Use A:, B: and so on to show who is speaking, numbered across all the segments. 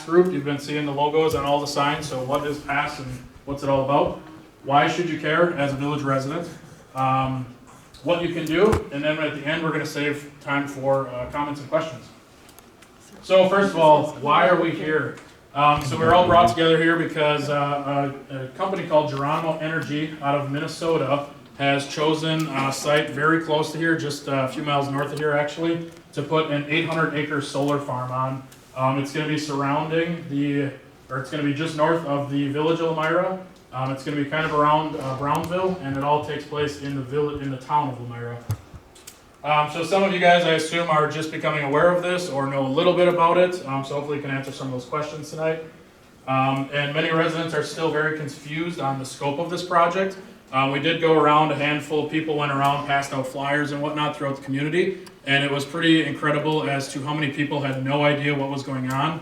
A: PASS group. You've been seeing the logos on all the signs, so what is PASS and what's it all about? Why should you care as a village resident? What you can do, and then at the end we're going to save time for comments and questions. So first of all, why are we here? So we're all brought together here because a company called Geronimo Energy out of Minnesota has chosen a site very close to here, just a few miles north of here actually, to put an 800-acre solar farm on. It's going to be surrounding it's going to be just north of the village of Lomira. It's going to be kind of around Brownsville, and it all takes place in the town of Lomira. So some of you guys, I assume, are just becoming aware of this or know a little bit about it, so hopefully you can answer some of those questions tonight. And many residents are still very confused on the scope of this project. We did go around, a handful of people went around, passed out flyers and whatnot throughout the community, and it was pretty incredible as to how many people had no idea what was going on.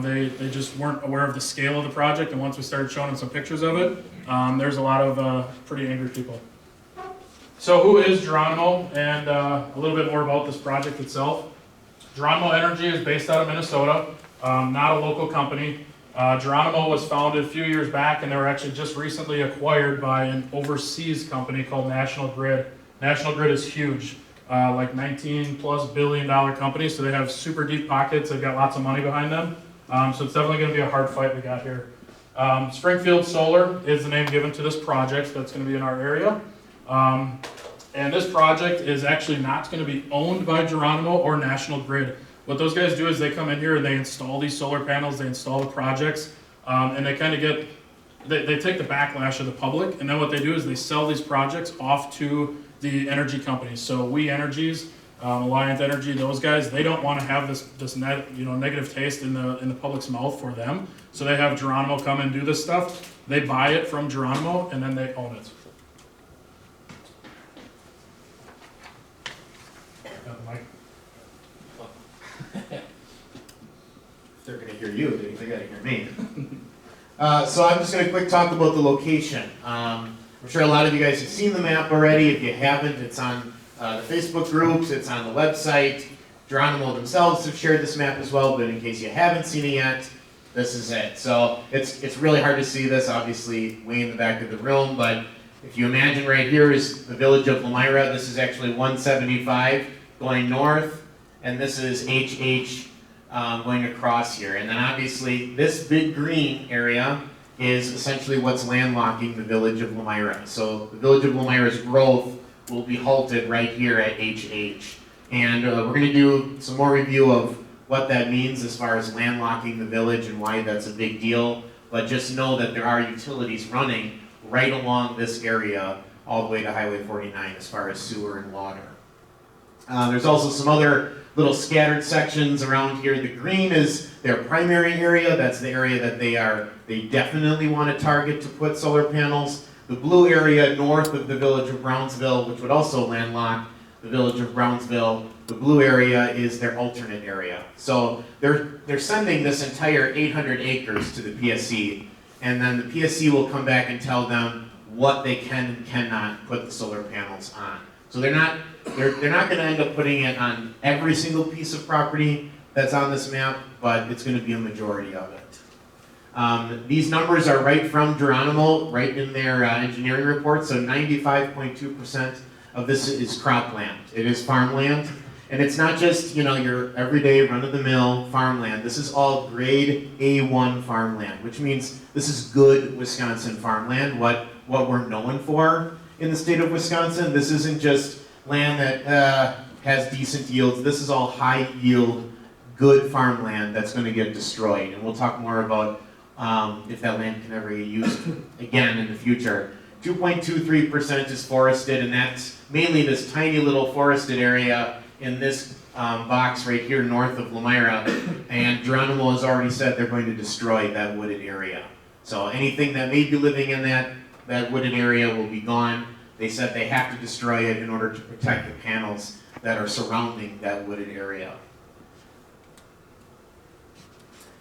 A: They just weren't aware of the scale of the project, and once we started showing them some pictures of it, there's a lot of pretty angry people. So who is Geronimo, and a little bit more about this project itself. Geronimo Energy is based out of Minnesota, not a local company. Geronimo was founded a few years back, and they were actually just recently acquired by an overseas company called National Grid. National Grid is huge, like $19+ billion company, so they have super deep pockets. They've got lots of money behind them. So it's definitely going to be a hard fight we got here. Springfield Solar is the name given to this project that's going to be in our area. And this project is actually not going to be owned by Geronimo or National Grid. What those guys do is they come in here and they install these solar panels, they install the projects, and they kind of they take the backlash of the public, and then what they do is they sell these projects off to the energy companies. So We Energies, Alliant Energy, those guys, they don't want to have this negative taste in the public's mouth for them. So they have Geronimo come and do this stuff. They buy it from Geronimo and then they own it. Got the mic.
B: If they're going to hear you, they got to hear me. So I'm just going to quick talk about the location. I'm sure a lot of you guys have seen the map already. If you haven't, it's on the Facebook groups, it's on the website. Geronimo themselves have shared this map as well, but in case you haven't seen it yet, this is it. So it's really hard to see this, obviously, way in the back of the room, but if you imagine right here is the village of Lomira. This is actually 175 going north, and this is HH going across here. And then obviously this big green area is essentially what's landlocking the village of Lomira. So the village of Lomira's growth will be halted right here at HH. And we're going to do some more review of what that means as far as landlocking the village and why that's a big deal. But just know that there are utilities running right along this area all the way to Highway 49 as far as sewer and water. There's also some other little scattered sections around here. The green is their primary area. That's the area that they definitely want to target to put solar panels. The blue area north of the village of Brownsville, which would also landlock the village of Brownsville, the blue area is their alternate area. So they're sending this entire 800 acres to the PSC, and then the PSC will come back and tell them what they can and cannot put the solar panels on. So they're not going to end up putting it on every single piece of property that's on this map, but it's going to be a majority of it. These numbers are right from Geronimo, right in their engineering report. So 95.2% of this is cropland. It is farmland, and it's not just your everyday run-of-the-mill farmland. This is all grade A1 farmland, which means this is good Wisconsin farmland. What we're known for in the state of Wisconsin. This isn't just land that has decent yields. This is all high yield, good farmland that's going to get destroyed. And we'll talk more about if that land can ever be used again in the future. 2.23% is forested, and that's mainly this tiny little forested area in this box right here north of Lomira. And Geronimo has already said they're going to destroy that wooded area. So anything that may be living in that wooded area will be gone. They said they have to destroy it in order to protect the panels that are surrounding that wooded area.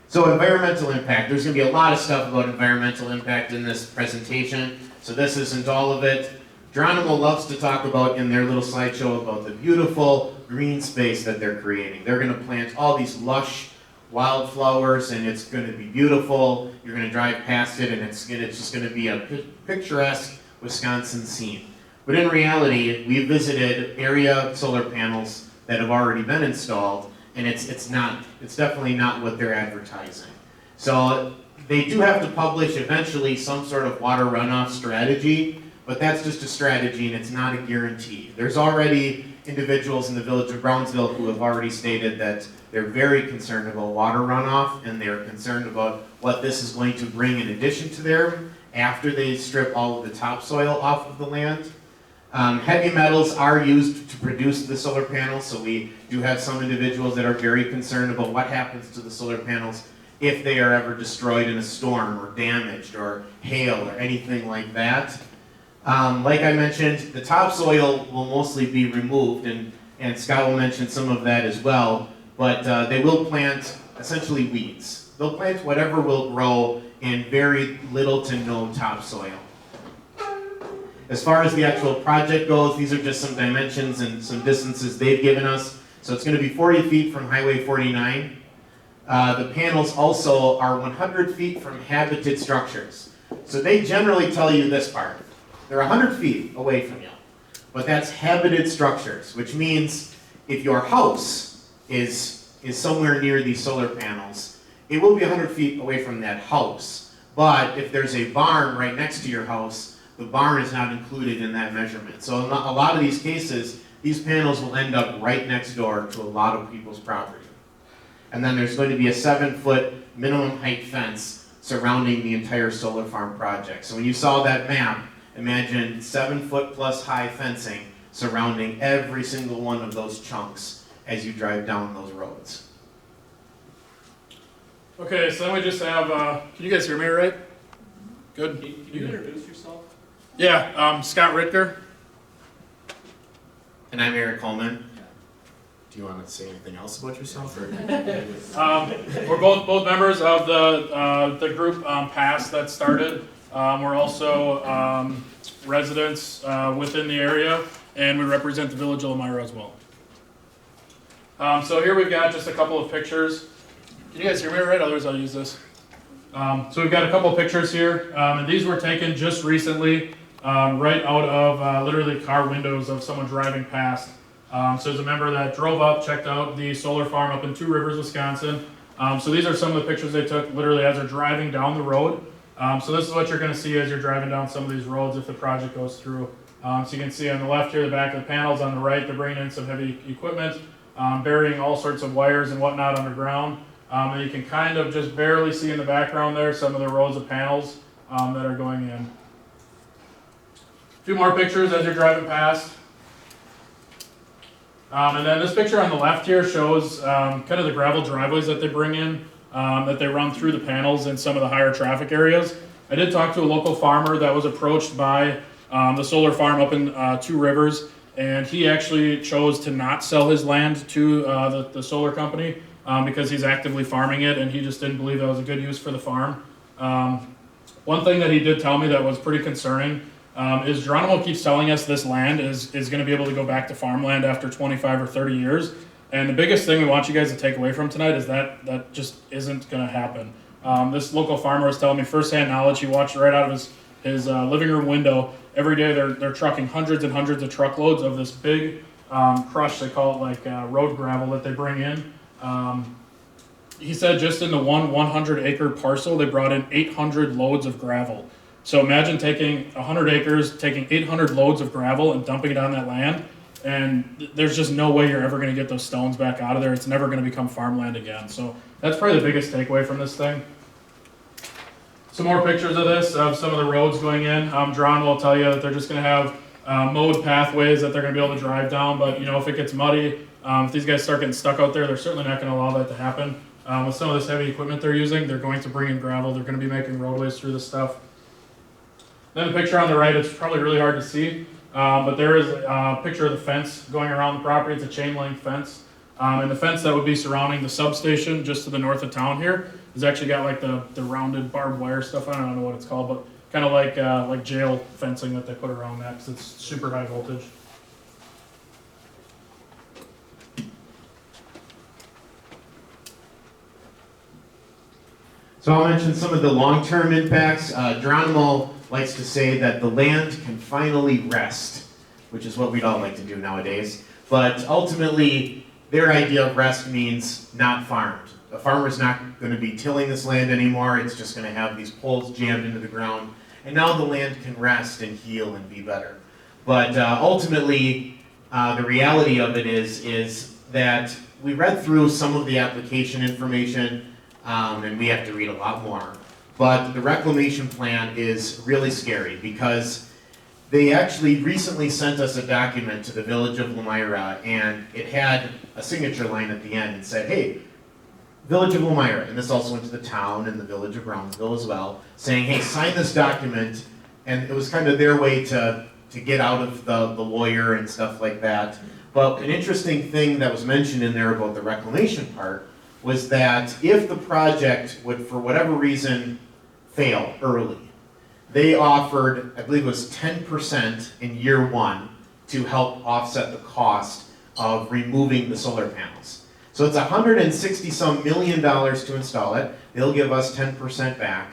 B: So environmental impact. There's going to be a lot of stuff about environmental impact in this presentation, so this isn't all of it. Geronimo loves to talk about in their little slideshow about the beautiful green space that they're creating. They're going to plant all these lush wildflowers, and it's going to be beautiful. You're going to drive past it, and it's just going to be a picturesque Wisconsin scene. But in reality, we visited area solar panels that have already been installed, and it's definitely not what they're advertising. So they do have to publish eventually some sort of water runoff strategy, but that's just a strategy and it's not a guarantee. There's already individuals in the village of Brownsville who have already stated that they're very concerned about water runoff, and they're concerned about what this is going to bring in addition to them after they strip all of the topsoil off of the land. Heavy metals are used to produce the solar panels, so we do have some individuals that are very concerned about what happens to the solar panels if they are ever destroyed in a storm or damaged or hail or anything like that. Like I mentioned, the topsoil will mostly be removed, and Scott will mention some of that as well, but they will plant essentially weeds. They'll plant whatever will grow in very little to no topsoil. As far as the actual project goes, these are just some dimensions and some distances they've given us. So it's going to be 40 feet from Highway 49. The panels also are 100 feet from habited structures. So they generally tell you this part. They're 100 feet away from you. But that's habited structures, which means if your house is somewhere near these solar panels, it will be 100 feet away from that house. But if there's a barn right next to your house, the barn is not included in that measurement. So in a lot of these cases, these panels will end up right next door to a lot of people's property. And then there's going to be a 7-foot minimum height fence surrounding the entire solar farm project. So when you saw that map, imagine 7-foot plus high fencing surrounding every single one of those chunks as you drive down those roads.
A: Okay, so then we just have, can you guys hear me all right? Good.
C: Can you introduce yourself?
A: Yeah, Scott Ritker.
B: And I'm Eric Coleman. Do you want to say anything else about yourself? Or?
A: We're both members of the group PASS that started. We're also residents within the area, and we represent the village of Lomira as well. So here we've got just a couple of pictures. Can you guys hear me all right? Otherwise I'll use this. So we've got a couple of pictures here, and these were taken just recently, right out of literally car windows of someone driving past. So there's a member that drove up, checked out the solar farm up in Two Rivers, Wisconsin. So these are some of the pictures they took literally as they're driving down the road. So this is what you're going to see as you're driving down some of these roads if the project goes through. So you can see on the left here, the back of the panels. On the right, they're bringing in some heavy equipment, burying all sorts of wires and whatnot underground. And you can kind of just barely see in the background there some of the rows of panels that are going in. A few more pictures as you're driving past. And then this picture on the left here shows kind of the gravel driveways that they bring in, that they run through the panels in some of the higher traffic areas. I did talk to a local farmer that was approached by the solar farm up in Two Rivers, and he actually chose to not sell his land to the solar company because he's actively farming it, and he just didn't believe that was a good use for the farm. One thing that he did tell me that was pretty concerning is Geronimo keeps telling us this land is going to be able to go back to farmland after 25 or 30 years. And the biggest thing we want you guys to take away from tonight is that just isn't going to happen. This local farmer was telling me firsthand knowledge. He watched right out of his living room window. Every day they're trucking hundreds and hundreds of truckloads of this big crush, they call it like road gravel that they bring in. He said just in the 100-acre parcel, they brought in 800 loads of gravel. So imagine taking 100 acres, taking 800 loads of gravel and dumping it on that land, and there's just no way you're ever going to get those stones back out of there. It's never going to become farmland again. So that's probably the biggest takeaway from this thing. Some more pictures of this, of some of the roads going in. Geronimo will tell you that they're just going to have mowed pathways that they're going to be able to drive down, but you know, if it gets muddy, if these guys start getting stuck out there, they're certainly not going to allow that to happen. With some of this heavy equipment they're using, they're going to bring in gravel. They're going to be making roadways through this stuff. Then the picture on the right, it's probably really hard to see, but there is a picture of the fence going around the property. It's a chain link fence. And the fence that would be surrounding the substation just to the north of town here has actually got like the rounded barbed wire stuff. I don't know what it's called, but kind of like jail fencing that they put around that because it's super high voltage.
B: So I'll mention some of the long-term impacts. Geronimo likes to say that the land can finally rest, which is what we'd all like to do nowadays. But ultimately, their idea of rest means not farmed. A farmer's not going to be tilling this land anymore. It's just going to have these poles jammed into the ground. And now the land can rest and heal and be better. But ultimately, the reality of it is that we read through some of the application information, and we have to read a lot more. But the reclamation plan is really scary because they actually recently sent us a document to the village of Lomira, and it had a signature line at the end and said, hey, Village of Lomira, and this also went to the town and the village of Brownsville as well, saying, hey, sign this document, and it was kind of their way to get out of the lawyer and stuff like that. But an interesting thing that was mentioned in there about the reclamation part was that if the project would, for whatever reason, fail early, they offered, I believe it was 10% in year one to help offset the cost of removing the solar panels. So it's $160-some million to install it. They'll give us 10% back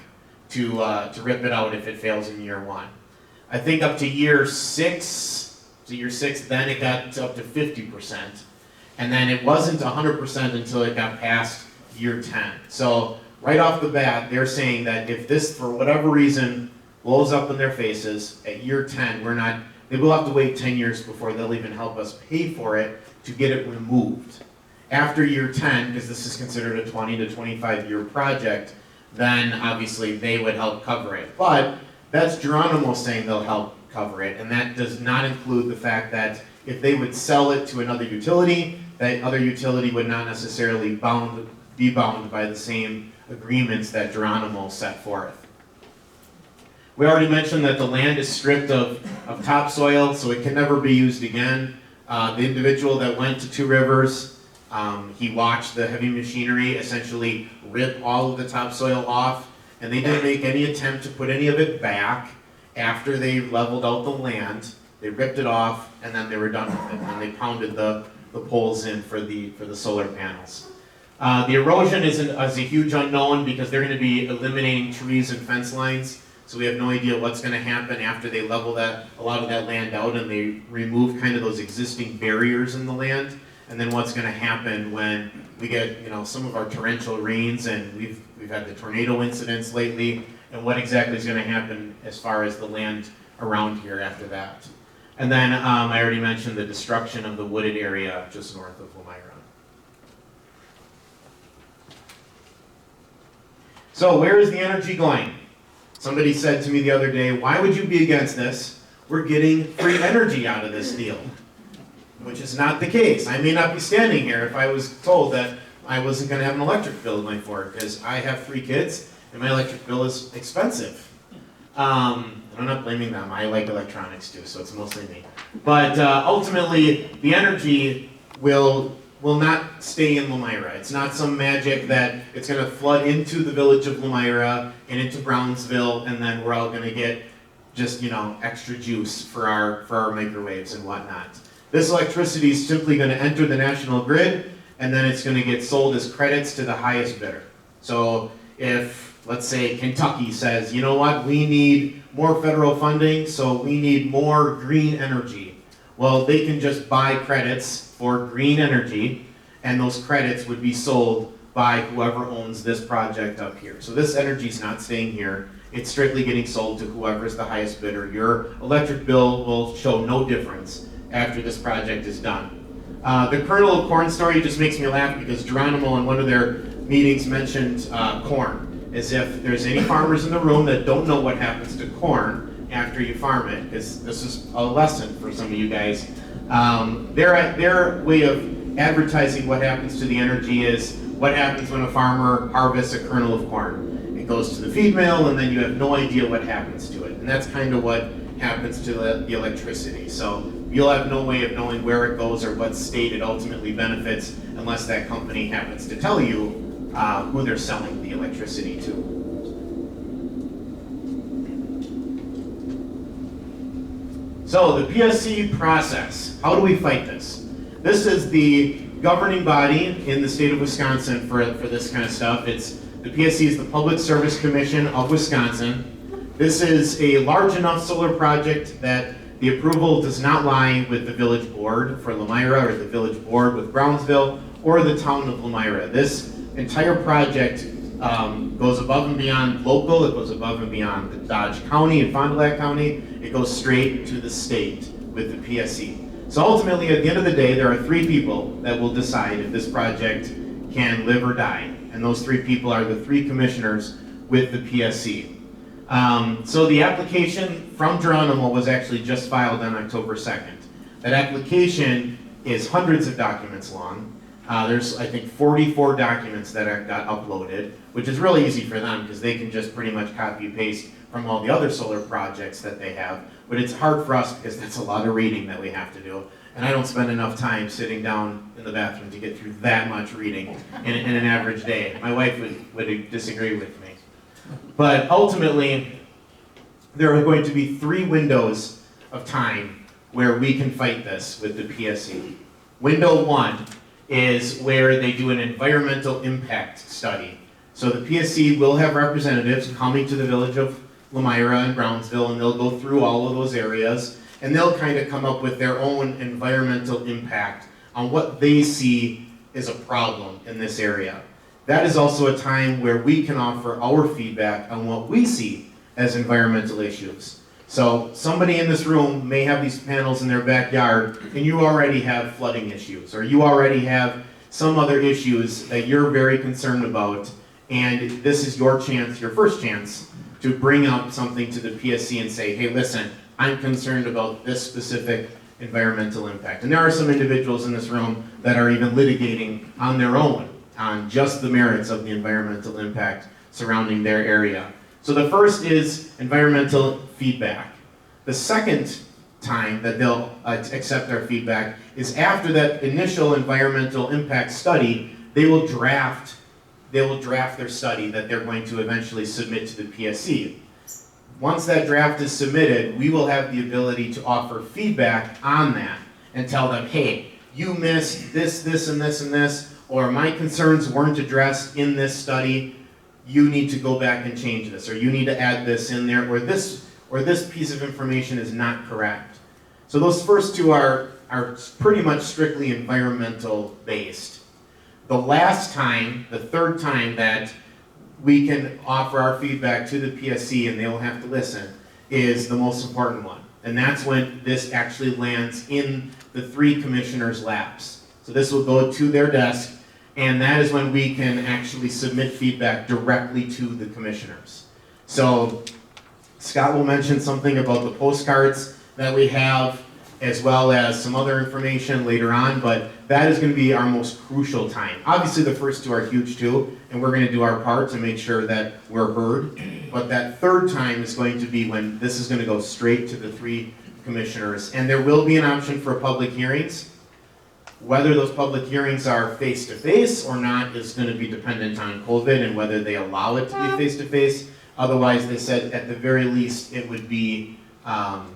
B: to rip it out if it fails in year one. I think up to year six, then it got up to 50%. And then it wasn't 100% until it got past year 10. So right off the bat, they're saying that if this, for whatever reason, blows up in their faces at year 10, they will have to wait 10 years before they'll even help us pay for it to get it removed. After year 10, because this is considered a 20 to 25 year project, then obviously they would help cover it. But that's Geronimo saying they'll help cover it, and that does not include the fact that if they would sell it to another utility, that other utility would not necessarily be bound by the same agreements that Geronimo set forth. We already mentioned that the land is stripped of topsoil, so it can never be used again. The individual that went to Two Rivers, he watched the heavy machinery essentially rip all of the topsoil off, and they didn't make any attempt to put any of it back after they leveled out the land. They ripped it off, and then they were done with it, and they pounded the poles in for the solar panels. The erosion is a huge unknown because they're going to be eliminating trees and fence lines, so we have no idea what's going to happen after they level a lot of that land out and they remove kind of those existing barriers in the land. And then what's going to happen when we get, some of our torrential rains, and we've had the tornado incidents lately, and what exactly is going to happen as far as the land around here after that. And then I already mentioned the destruction of the wooded area just north of Lomira. So where is the energy going? Somebody said to me the other day, why would you be against this? We're getting free energy out of this deal. Which is not the case. I may not be standing here if I was told that I wasn't going to have an electric bill going forward, because I have 3 kids and my electric bill is expensive. I'm not blaming them. I like electronics too, so it's mostly me. But ultimately, the energy will not stay in Lomira. It's not some magic that it's going to flood into the village of Lomira and into Brownsville, and then we're all going to get just extra juice for our microwaves and whatnot. This electricity is simply going to enter the national grid, and then it's going to get sold as credits to the highest bidder. So if, let's say, Kentucky says, you know what, we need more federal funding, so we need more green energy. Well, they can just buy credits for green energy, and those credits would be sold by whoever owns this project up here. So this energy is not staying here. It's strictly getting sold to whoever is the highest bidder. Your electric bill will show no difference after this project is done. The kernel of corn story just makes me laugh because Geronimo in one of their meetings mentioned corn, as if there's any farmers in the room that don't know what happens to corn after you farm it, because this is a lesson for some of you guys. Their way of advertising what happens to the energy is what happens when a farmer harvests a kernel of corn. It goes to the feed mill, and then you have no idea what happens to it. And that's kind of what happens to the electricity. So you'll have no way of knowing where it goes or what state it ultimately benefits unless that company happens to tell you who they're selling the electricity to. So the PSC process, how do we fight this? This is the governing body in the state of Wisconsin for this kind of stuff. It's The PSC is the Public Service Commission of Wisconsin. This is a large enough solar project that the approval does not lie with the village board for Lomira or the village board with Brownsville or the town of Lomira. This entire project goes above and beyond local, it goes above and beyond the Dodge County and Fond du Lac County, it goes straight to the state with the PSC. So ultimately, at the end of the day, there are three people that will decide if this project can live or die. And those three people are the three commissioners with the PSC. So the application from Geronimo was actually just filed on October 2nd. That application is hundreds of documents long. There's, I think, 44 documents that got uploaded, which is really easy for them because they can just pretty much copy and paste from all the other solar projects that they have. But it's hard for us because that's a lot of reading that we have to do. And I don't spend enough time sitting down in the bathroom to get through that much reading in an average day. My wife would disagree with me. But ultimately, there are going to be 3 windows of time where we can fight this with the PSC. Window 1 is where they do an environmental impact study. So the PSC will have representatives coming to the village of Lomira and Brownsville, and they'll go through all of those areas, and they'll kind of come up with their own environmental impact on what they see is a problem in this area. That is also a time where we can offer our feedback on what we see as environmental issues. So somebody in this room may have these panels in their backyard and you already have flooding issues, or you already have some other issues that you're very concerned about, and this is your chance, your first chance, to bring up something to the PSC and say, hey, listen, I'm concerned about this specific environmental impact. And there are some individuals in this room that are even litigating on their own on just the merits of the environmental impact surrounding their area. So the first is environmental feedback. The second time that they'll accept our feedback is after that initial environmental impact study, they will draft their study that they're going to eventually submit to the PSC. Once that draft is submitted, we will have the ability to offer feedback on that and tell them, hey, you missed this, this, and this, and this, or my concerns weren't addressed in this study, you need to go back and change this, or you need to add this in there, or this piece of information is not correct. So those first two are pretty much strictly environmental based. The last time, the third time that we can offer our feedback to the PSC and they'll have to listen, is the most important one. And that's when this actually lands in the 3 commissioners' laps. So this will go to their desk, and that is when we can actually submit feedback directly to the commissioners. So Scott will mention something about the postcards that we have, as well as some other information later on, but that is going to be our most crucial time. Obviously the first 2 are huge too, and we're going to do our part to make sure that we're heard, but that third time is going to be when this is going to go straight to the 3 commissioners, and there will be an option for public hearings. Whether those public hearings are face-to-face or not is going to be dependent on COVID and whether they allow it to be face-to-face. Otherwise, they said at the very least it would be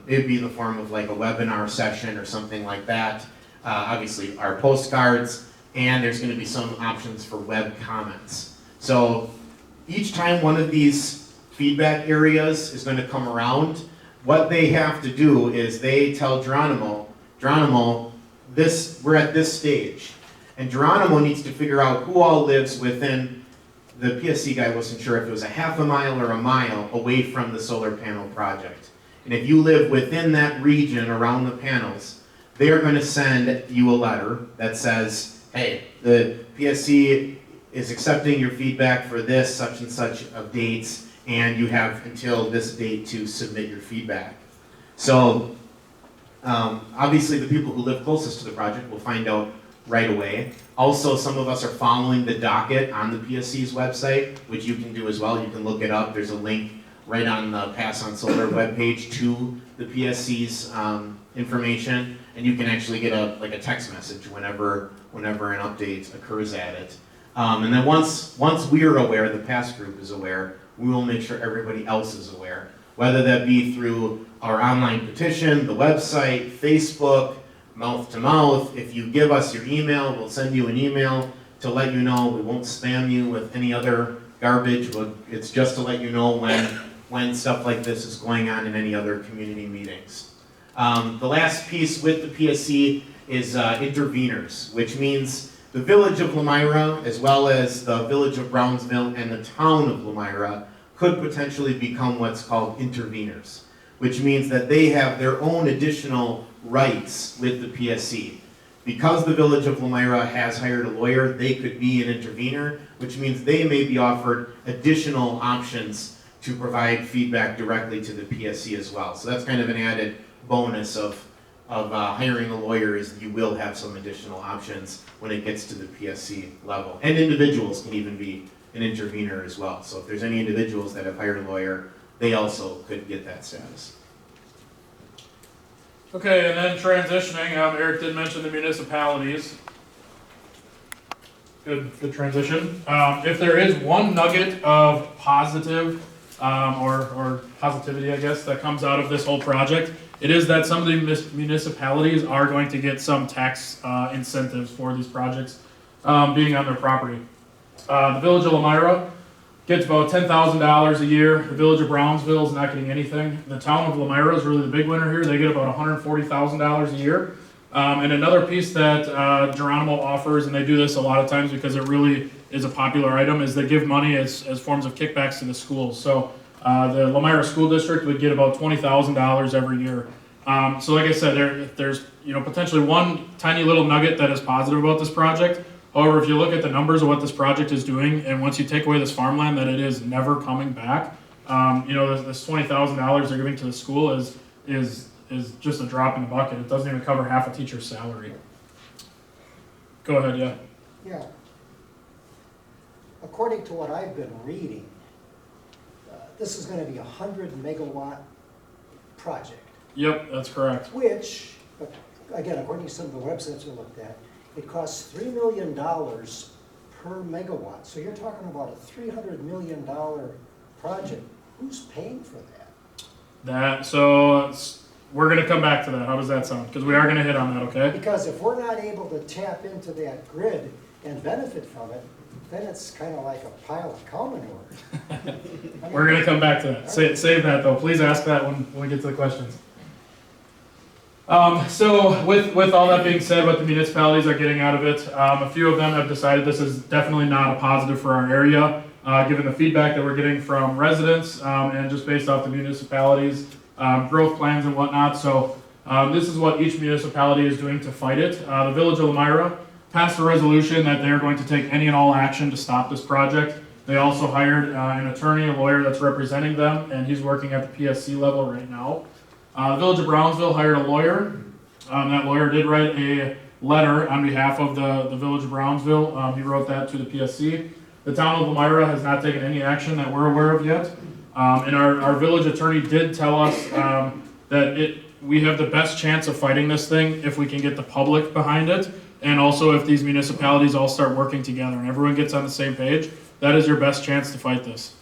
B: in the form of like a webinar session or something like that. Obviously, our postcards, and there's going to be some options for web comments. So each time one of these feedback areas is going to come around, what they have to do is they tell Geronimo, we're at this stage. And Geronimo needs to figure out who all lives within, the PSC guy wasn't sure if it was a half a mile or a mile away from the solar panel project. And if you live within that region around the panels, they are going to send you a letter that says, hey, the PSC is accepting your feedback for this, such and such of dates, and you have until this date to submit your feedback. So obviously the people who live closest to the project will find out right away. Also, some of us are following the docket on the PSC's website, which you can do as well. You can look it up. There's a link right on the Pass on Solar webpage to the PSC's information, and you can actually get a text message whenever an update occurs at it. And then once we are aware, the Pass group is aware, we will make sure everybody else is aware, whether that be through our online petition, the website, Facebook, mouth to mouth. If you give us your email, we'll send you an email to let you know. We won't spam you with any other garbage, but it's just to let you know when stuff like this is going on in any other community meetings. The last piece with the PSC is interveners, which means the village of Lomira, as well as the village of Brownsville and the town of Lomira, could potentially become what's called interveners, which means that they have their own additional rights with the PSC. Because the village of Lomira has hired a lawyer, they could be an intervener, which means they may be offered additional options to provide feedback directly to the PSC as well. So that's kind of an added bonus of hiring a lawyer, is you will have some additional options when it gets to the PSC level. And individuals can even be an intervener as well. So if there's any individuals that have hired a lawyer, they also could get that status.
A: Okay, and then transitioning, Eric did mention the municipalities. Good transition. If there is one nugget of positive, or positivity, I guess, that comes out of this whole project, it is that some of the municipalities are going to get some tax incentives for these projects being on their property. The village of Lomira gets about $10,000 a year. The village of Brownsville is not getting anything. The town of Lomira is really the big winner here. They get about $140,000 a year. And another piece that Geronimo offers, and they do this a lot of times because it really is a popular item, is they give money as forms of kickbacks to the schools. So the Lomira School District would get about $20,000 every year. So like I said, there's potentially one tiny little nugget that is positive about this project. However, if you look at the numbers of what this project is doing, and once you take away this farmland, that it is never coming back, this $20,000 they're giving to the school is just a drop in the bucket. It doesn't even cover half a teacher's salary. Go ahead, yeah.
C: Yeah. According to what I've been reading, this is going to be a 100 megawatt project.
A: Yep, that's correct.
C: Which, again, according to some of the websites we looked at, it costs $3 million per megawatt. So you're talking about a $300 million project. Who's paying for that?
A: We're going to come back to that. How does that sound? Because we are going to hit on that, okay?
C: Because if we're not able to tap into that grid and benefit from it, then it's kind of like a pile of cow manure.
A: We're going to come back to that. Save that, though. Please ask that when we get to the questions. So with all that being said, what the municipalities are getting out of it, a few of them have decided this is definitely not a positive for our area, given the feedback that we're getting from residents and just based off the municipalities' growth plans and whatnot. So this is what each municipality is doing to fight it. The village of Lomira passed a resolution that they're going to take any and all action to stop this project. They also hired an attorney, a lawyer that's representing them, and he's working at the PSC level right now. The village of Brownsville hired a lawyer. That lawyer did write a letter on behalf of the village of Brownsville. He wrote that to the PSC. The town of Lomira has not taken any action that we're aware of yet. And our village attorney did tell us that we have the best chance of fighting this thing if we can get the public behind it, and also if these municipalities all start working together and everyone gets on the same page. That is your best chance to fight this.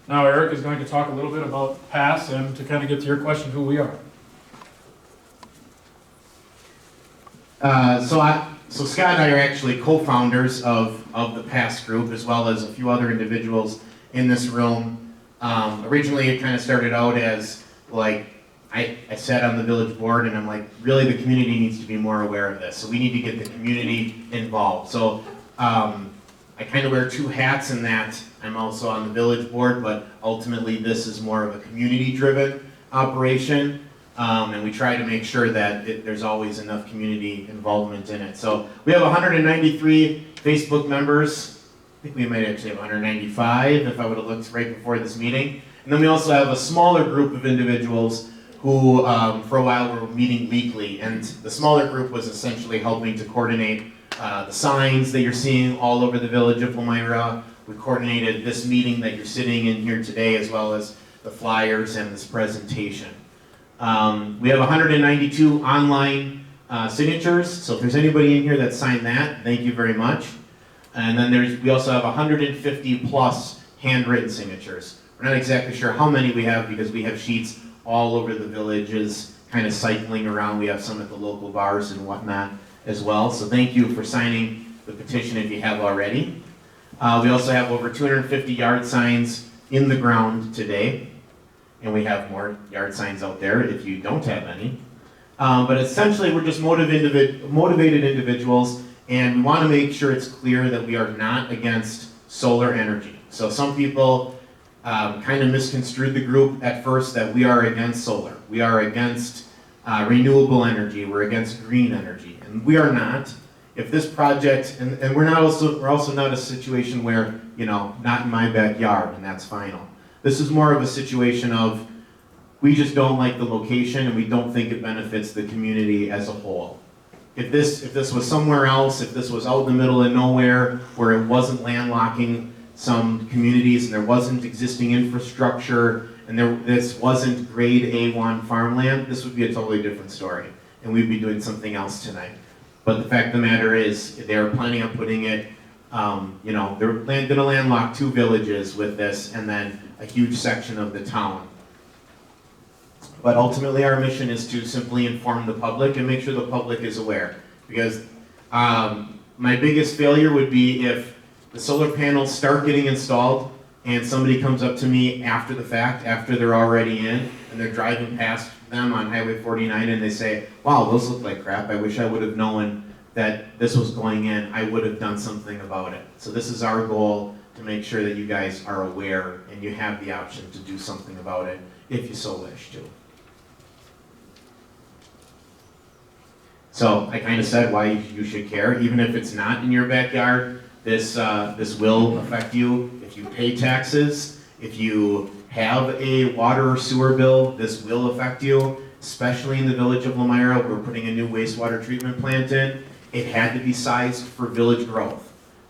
A: Now Eric is going to talk a little bit about PASS and to kind of get to your question, who we are.
B: So Scott and I are actually co-founders of the PASS group, as well as a few other individuals in this room. Originally it kind of started out as like, I sat on the village board and I'm like, really the community needs to be more aware of this. So we need to get the community involved. So I kind of wear two hats in that. I'm also on the village board, but ultimately this is more of a community-driven operation. And we try to make sure that there's always enough community involvement in it. So we have 193 Facebook members. I think we might actually have 195 if I would have looked right before this meeting. And then we also have a smaller group of individuals who for a while were meeting weekly. And the smaller group was essentially helping to coordinate the signs that you're seeing all over the village of Lomira. We coordinated this meeting that you're sitting in here today, as well as the flyers and this presentation. We have 192 online signatures, so if there's anybody in here that signed that, thank you very much. And then we also have 150 plus handwritten signatures. We're not exactly sure how many we have because we have sheets all over the villages, kind of cycling around. We have some at the local bars and whatnot as well. So thank you for signing the petition if you have already. We also have over 250 yard signs in the ground today, and we have more yard signs out there if you don't have any. But essentially, we're just motivated individuals, and we want to make sure it's clear that we are not against solar energy. So some people kind of misconstrued the group at first that we are against solar. We are against renewable energy. We're against green energy, and we are not. If this project, and we're also not a situation where, you know, not in my backyard, and that's final. This is more of a situation of we just don't like the location and we don't think it benefits the community as a whole. If this was somewhere else, if this was out in the middle of nowhere where it wasn't landlocking some communities and there wasn't existing infrastructure and this wasn't grade A1 farmland, this would be a totally different story and we'd be doing something else tonight. But the fact of the matter is, they're planning on putting it, you know, they're going to landlock 2 villages with this and then a huge section of the town. But ultimately, our mission is to simply inform the public and make sure the public is aware. Because my biggest failure would be if the solar panels start getting installed and somebody comes up to me after the fact, after they're already in, and they're driving past them on Highway 49 and they say, wow, those look like crap. I wish I would have known that this was going in. I would have done something about it. So this is our goal, to make sure that you guys are aware and you have the option to do something about it if you so wish to. So I kind of said why you should care, even if it's not in your backyard. This will affect you if you pay taxes. If you have a water or sewer bill, this will affect you, especially in the village of Lomira. We're putting a new wastewater treatment plant in. It had to be sized for village growth.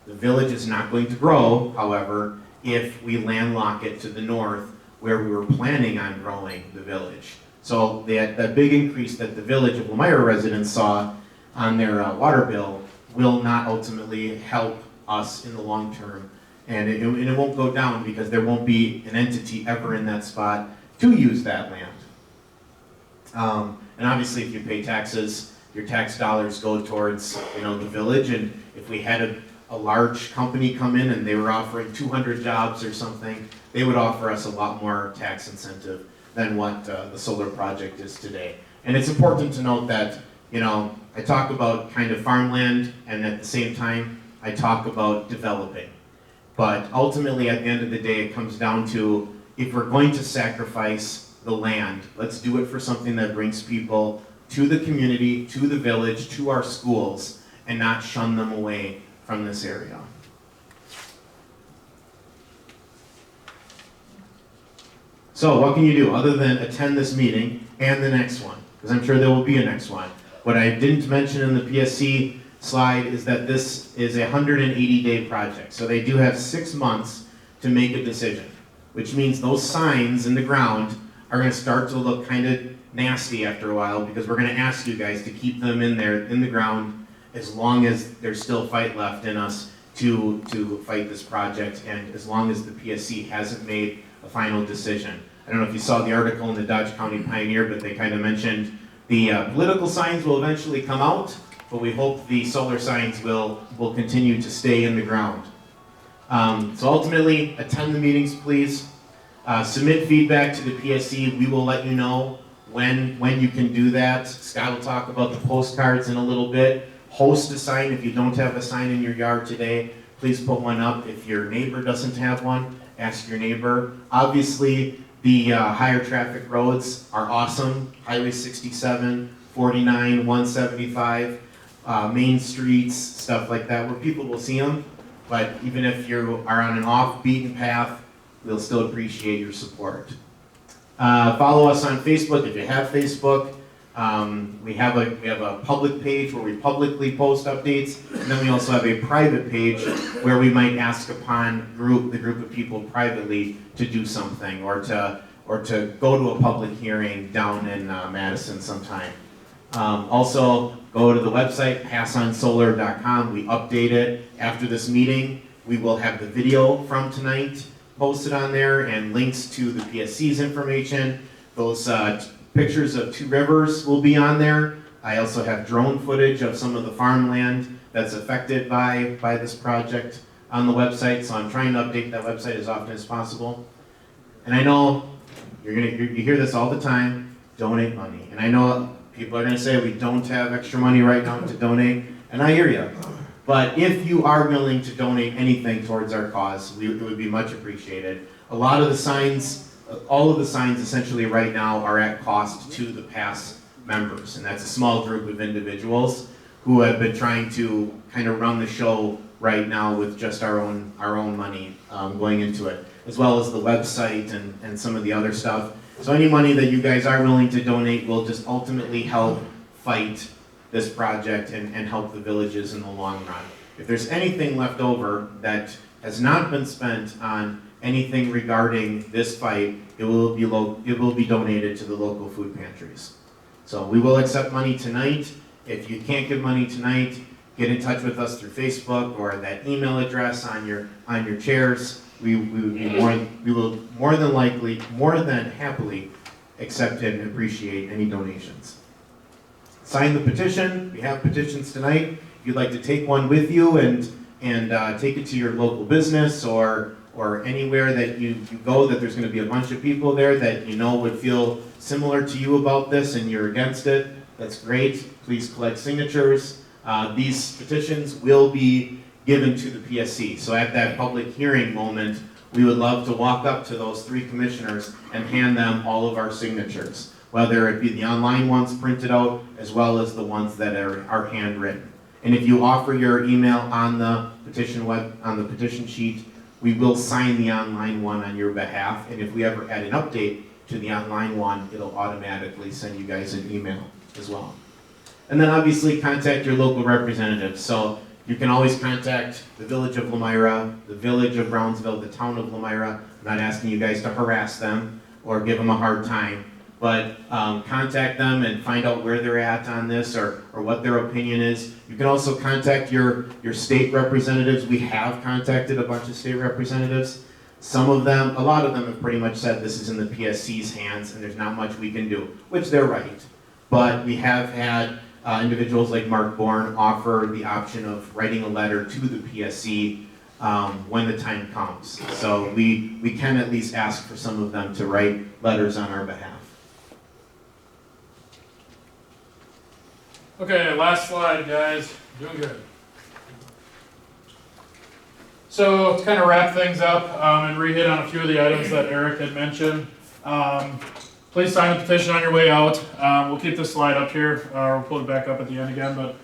B: The village is not going to grow, however, if we landlock it to the north where we were planning on growing the village. So that big increase that the village of Lomira residents saw on their water bill will not ultimately help us in the long term. And it won't go down because there won't be an entity ever in that spot to use that land. And obviously if you pay taxes, your tax dollars go towards, you know, the village. And if we had a large company come in and they were offering 200 jobs or something, they would offer us a lot more tax incentive than what the solar project is today. And it's important to note that, you know, I talk about kind of farmland and at the same time I talk about developing. But ultimately at the end of the day it comes down to, if we're going to sacrifice the land, let's do it for something that brings people to the community, to the village, to our schools, and not shun them away from this area. So what can you do other than attend this meeting and the next one? Because I'm sure there will be a next one. What I didn't mention in the PSC slide is that this is a 180-day project. So they do have 6 months to make a decision, which means those signs in the ground are going to start to look kind of nasty after a while, because we're going to ask you guys to keep them in there in the ground as long as there's still fight left in us to fight this project, and as long as the PSC hasn't made a final decision. I don't know if you saw the article in the Dodge County Pioneer, but they kind of mentioned the political signs will eventually come out, but we hope the solar signs will continue to stay in the ground. So ultimately, attend the meetings, please. Submit feedback to the PSC. We will let you know when you can do that. Scott will talk about the postcards in a little bit. Host a sign. If you don't have a sign in your yard today, please put one up. If your neighbor doesn't have one, ask your neighbor. Obviously, the higher traffic roads are awesome. Highway 67, 49, 175, main streets, stuff like that, where people will see them. But even if you are on an off-beaten path, we'll still appreciate your support. Follow us on Facebook if you have Facebook. We have a public page where we publicly post updates, and then we also have a private page where we might ask upon the group of people privately to do something, or to go to a public hearing down in Madison sometime. Also, go to the website, passonsolar.com. We update it after this meeting. We will have the video from tonight posted on there and links to the PSC's information. Those pictures of 2 rivers will be on there. I also have drone footage of some of the farmland that's affected by this project on the website, so I'm trying to update that website as often as possible. And I know you hear this all the time, donate money. And I know people are gonna say we don't have extra money right now to donate, and I hear you. But if you are willing to donate anything towards our cause, it would be much appreciated. A lot of the signs, all of the signs essentially right now are at cost to the past members, and that's a small group of individuals who have been trying to kind of run the show right now with just our own money going into it, as well as the website and some of the other stuff. So any money that you guys are willing to donate will just ultimately help fight this project and help the villages in the long run. If there's anything left over that has not been spent on anything regarding this fight, it will be donated to the local food pantries. So we will accept money tonight. If you can't give money tonight, get in touch with us through Facebook or that email address on your chairs. We will more than happily accept and appreciate any donations. Sign the petition. We have petitions tonight. If you'd like to take one with you and take it to your local business or anywhere that you go that there's going to be a bunch of people there that you know would feel similar to you about this and you're against it, that's great. Please collect signatures. These petitions will be given to the PSC. So at that public hearing moment, we would love to walk up to those 3 commissioners and hand them all of our signatures, whether it be the online ones printed out as well as the ones that are handwritten. And if you offer your email on the petition sheet, we will sign the online one on your behalf, and if we ever add an update to the online one, it'll automatically send you guys an email as well. And then obviously contact your local representatives. So you can always contact the Village of Lomira, the Village of Brownsville, the Town of Lomira. I'm not asking you guys to harass them or give them a hard time, but contact them and find out where they're at on this or what their opinion is. You can also contact your state representatives. We have contacted a bunch of state representatives. A lot of them have pretty much said this is in the PSC's hands and there's not much we can do, which they're right. But we have had individuals like Mark Bourne offer the option of writing a letter to the PSC when the time comes. So we can at least ask for some of them to write letters on our behalf.
A: Okay, last slide, guys. Doing good. So to kind of wrap things up and re-hit on a few of the items that Eric had mentioned, please sign the petition on your way out. We'll keep this slide up here, or we'll pull it back up at the end again, but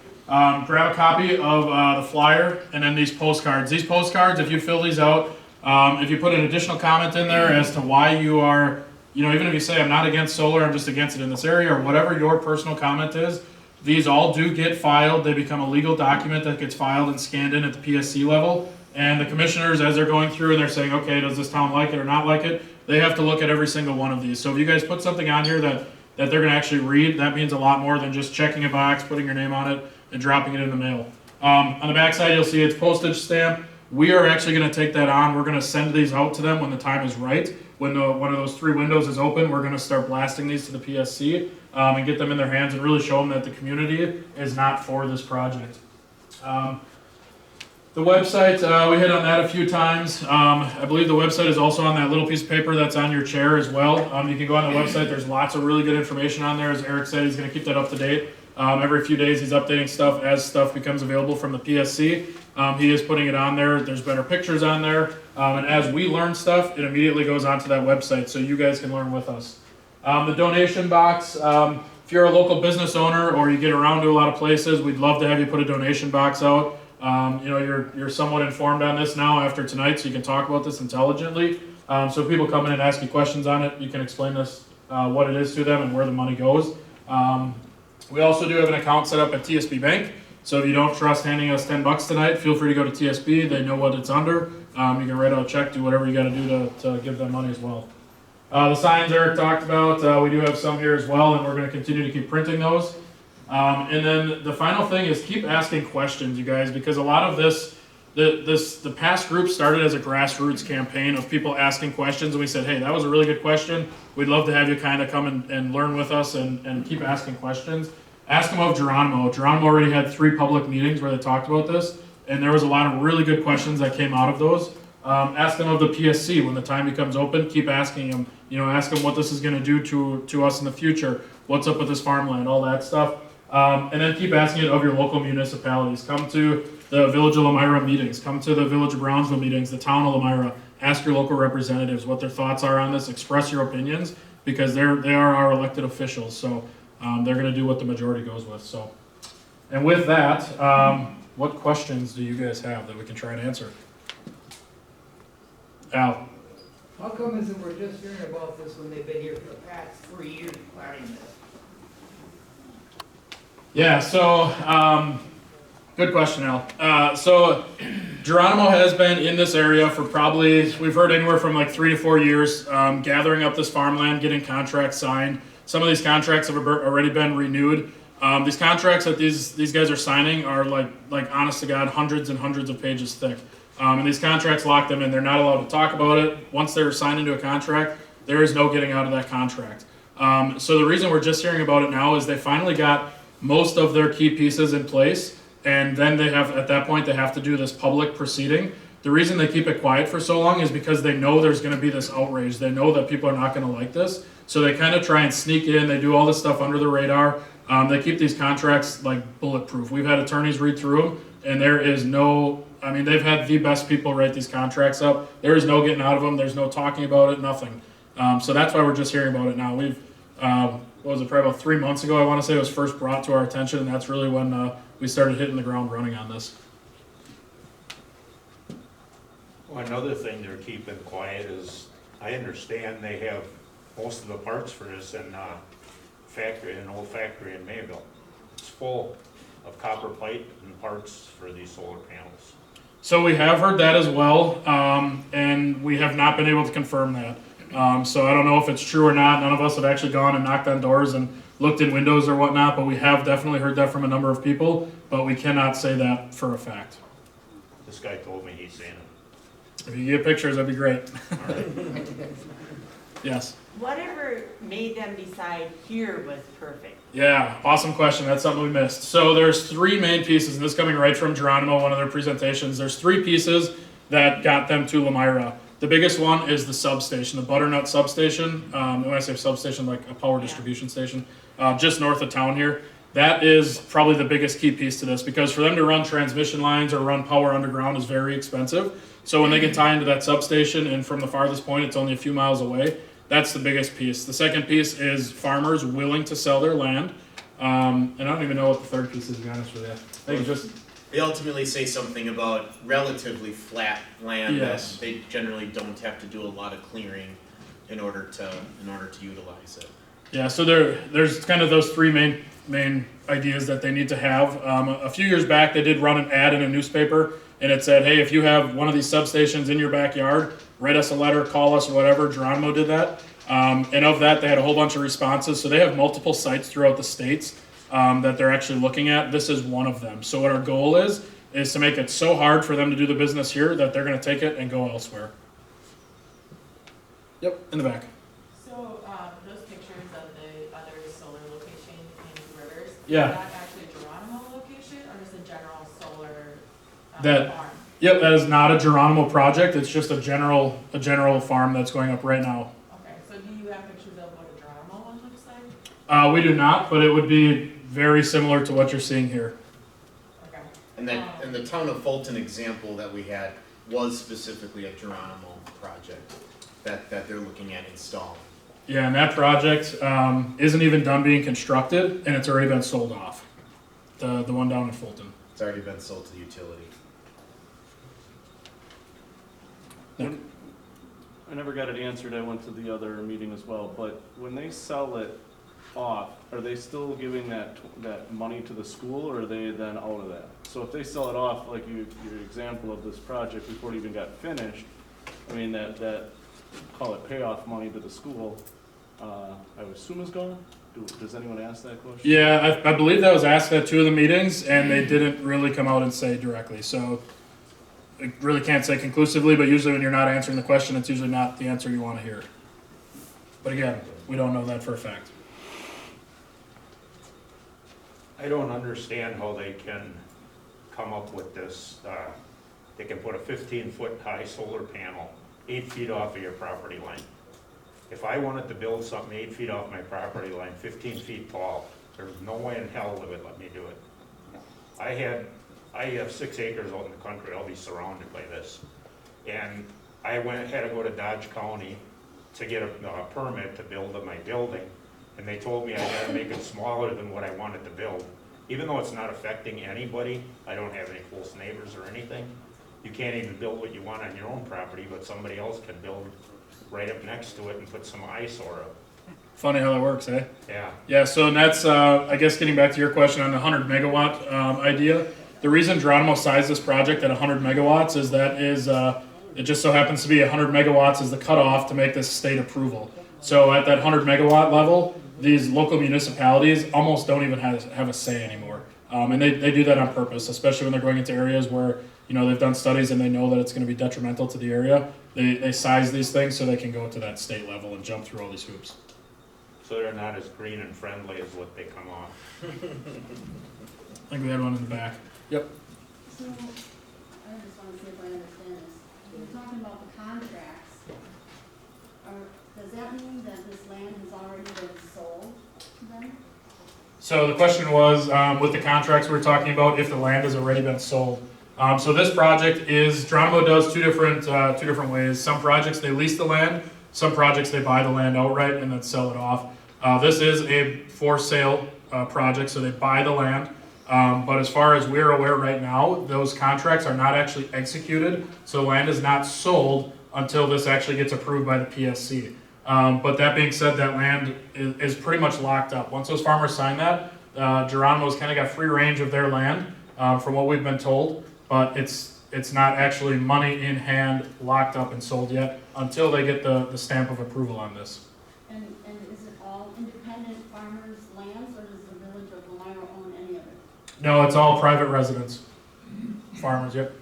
A: grab a copy of the flyer and then these postcards. These postcards, if you fill these out, if you put an additional comment in there as to why you are, even if you say I'm not against solar, I'm just against it in this area, or whatever your personal comment is, these all do get filed. They become a legal document that gets filed and scanned in at the PSC level. And the commissioners, as they're going through and they're saying, okay, does this town like it or not like it, they have to look at every single one of these. So if you guys put something on here that they're going to actually read, that means a lot more than just checking a box, putting your name on it, and dropping it in the mail. On the back side, you'll see it's postage stamp. We are actually going to take that on. We're going to send these out to them when the time is right. When one of those 3 windows is open, we're going to start blasting these to the PSC and get them in their hands and really show them that the community is not for this project. The website, we hit on that a few times. I believe the website is also on that little piece of paper that's on your chair as well. You can go on the website. There's lots of really good information on there. As Eric said, he's going to keep that up to date. Every few days he's updating stuff as stuff becomes available from the PSC. He is putting it on there. There's better pictures on there. And as we learn stuff, it immediately goes onto that website so you guys can learn with us. The donation box, if you're a local business owner or you get around to a lot of places, we'd love to have you put a donation box out. You're somewhat informed on this now after tonight, so you can talk about this intelligently. So if people come in and ask you questions on it, you can explain this, what it is to them and where the money goes. We also do have an account set up at TSB Bank. So if you don't trust handing us $10 tonight, feel free to go to TSB. They know what it's under. You can write out a check, do whatever you got to do to give them money as well. The signs Eric talked about, we do have some here as well, and we're going to continue to keep printing those. And then the final thing is keep asking questions, you guys, because a lot of this, the past group started as a grassroots campaign of people asking questions, and we said, hey, that was a really good question. We'd love to have you kind of come and learn with us and keep asking questions. Ask them of Geronimo. Geronimo already had 3 public meetings where they talked about this. and there was a lot of really good questions that came out of those. Ask them of the PSC when the time becomes open. Keep asking them. Ask them what this is going to do to us in the future. What's up with this farmland, all that stuff. And then keep asking it of your local municipalities. Come to the Village of Lomira meetings. Come to the Village of Brownsville meetings, the Town of Lomira. Ask your local representatives what their thoughts are on this. Express your opinions because they are our elected officials. So they're going to do what the majority goes with. So, and with that, what questions do you guys have that we can try and answer? Al.
D: How come is it we're just hearing about this when they've been here for the past 3 years planning this?
A: Yeah, so good question, Al. So Geronimo has been in this area for probably, we've heard anywhere from like 3 to 4 years, gathering up this farmland, getting contracts signed. Some of these contracts have already been renewed. These contracts that these guys are signing are like honest to God, hundreds and hundreds of pages thick. And these contracts lock them in. They're not allowed to talk about it. Once they're signed into a contract, there is no getting out of that contract. So the reason we're just hearing about it now is they finally got most of their key pieces in place, and then at that point they have to do this public proceeding. The reason they keep it quiet for so long is because they know there's going to be this outrage. They know that people are not going to like this, so they kind of try and sneak in. They do all this stuff under the radar. They keep these contracts like bulletproof. We've had attorneys read through them, and there is no, they've had the best people write these contracts up. There is no getting out of them. There's no talking about it, nothing. So that's why we're just hearing about it now. We've, what was it, probably about 3 months ago, I want to say, it was first brought to our attention, and that's really when we started hitting the ground running on this.
E: Well, another thing they're keeping quiet is, I understand they have most of the parts for this in an old factory in Mayville. It's full of copper pipe and parts for these solar panels.
A: So we have heard that as well, and we have not been able to confirm that. So I don't know if it's true or not. None of us have actually gone and knocked on doors and looked in windows or whatnot, but we have definitely heard that from a number of people, but we cannot say that for a fact.
E: This guy told me he's seen it.
A: If you get pictures, that'd be great.
E: All right.
A: Yes.
F: Whatever made them decide here was perfect?
A: Yeah, awesome question. That's something we missed. So there's 3 main pieces, and this is coming right from Geronimo, one of their presentations. There's 3 pieces that got them to Lomira. The biggest one is the substation, the Butternut substation. When I say substation, like a power distribution station, just north of town here. That is probably the biggest key piece to this, because for them to run transmission lines or run power underground is very expensive. So when they can tie into that substation, and from the farthest point, it's only a few miles away, that's the biggest piece. The second piece is farmers willing to sell their land. And I don't even know what the third piece is, to be honest with you. I think it's just...
B: They ultimately say something about relatively flat land
A: Yes.
B: that they generally don't have to do a lot of clearing in order to utilize it.
A: Yeah, so there's kind of those 3 main ideas that they need to have. A few years back, they did run an ad in a newspaper, and it said, hey, if you have one of these substations in your backyard, write us a letter, call us, or whatever. Geronimo did that. And of that, they had a whole bunch of responses. So they have multiple sites throughout the states that they're actually looking at. This is one of them. So what our goal is to make it so hard for them to do the business here that they're going to take it and go elsewhere. Yep, in the back.
G: So those pictures of the other solar location in Rivers,
A: Yeah.
G: is that actually a Geronimo location or just a general solar farm?
A: Yep, that is not a Geronimo project. It's just a general farm that's going up right now.
G: Okay, so do you have pictures of what a Geronimo one looks like?
A: We do not, but it would be very similar to what you're seeing here.
G: Okay.
B: And the town of Fulton example that we had was specifically a Geronimo project that they're looking at installing.
A: Yeah, and that project isn't even done being constructed, and it's already been sold off. The one down in Fulton.
B: It's already been sold to the utility.
H: I never got it answered. I went to the other meeting as well, but when they sell it off, are they still giving that money to the school, or are they then out of that? So if they sell it off, like your example of this project before it even got finished, I mean that call it payoff money to the school, I would assume is gone. Does anyone ask that question?
A: Yeah, I believe that was asked at 2 of the meetings, and they didn't really come out and say directly. So I really can't say conclusively, but usually when you're not answering the question, it's usually not the answer you want to hear. But again, we don't know that for a fact.
E: I don't understand how they can come up with this, they can put a 15-foot high solar panel 8 feet off of your property line. If I wanted to build something 8 feet off my property line, 15 feet tall, there's no way in hell they would let me do it. I have 6 acres out in the country, I'll be surrounded by this. And I had to go to Dodge County to get a permit to build my building, and they told me I had to make it smaller than what I wanted to build. Even though it's not affecting anybody, I don't have any close neighbors or anything. You can't even build what you want on your own property, but somebody else can build right up next to it and put some eyesore up.
A: Funny how that works, eh?
E: Yeah.
A: Yeah, so and that's, I guess getting back to your question on the 100 megawatt idea, the reason Geronimo sized this project at 100 megawatts is it just so happens to be 100 megawatts is the cutoff to make this state approval. So at that 100 megawatt level, these local municipalities almost don't even have a say anymore. And they do that on purpose, especially when they're going into areas where, they've done studies and they know that it's going to be detrimental to the area. They size these things so they can go to that state level and jump through all these hoops.
E: So they're not as green and friendly as what they come off.
A: I think we had one in the back. Yep.
I: So, I just want to see if I understand this. You're talking about the contracts. Does that mean that this land has already been sold then?
A: So the question was, with the contracts we were talking about, if the land has already been sold. So this project is, Geronimo does two different ways. Some projects they lease the land, some projects they buy the land outright and then sell it off. This is a for sale project, so they buy the land. But as far as we're aware right now, those contracts are not actually executed, so land is not sold until this actually gets approved by the PSC. But that being said, that land is pretty much locked up. Once those farmers sign that, Geronimo's kind of got free range of their land, from what we've been told, but it's not actually money in hand, locked up and sold yet, until they get the stamp of approval on this.
I: And is it all independent farmers' lands, or does the village of Lomira own any of it?
A: No, it's all private residents, farmers, yep.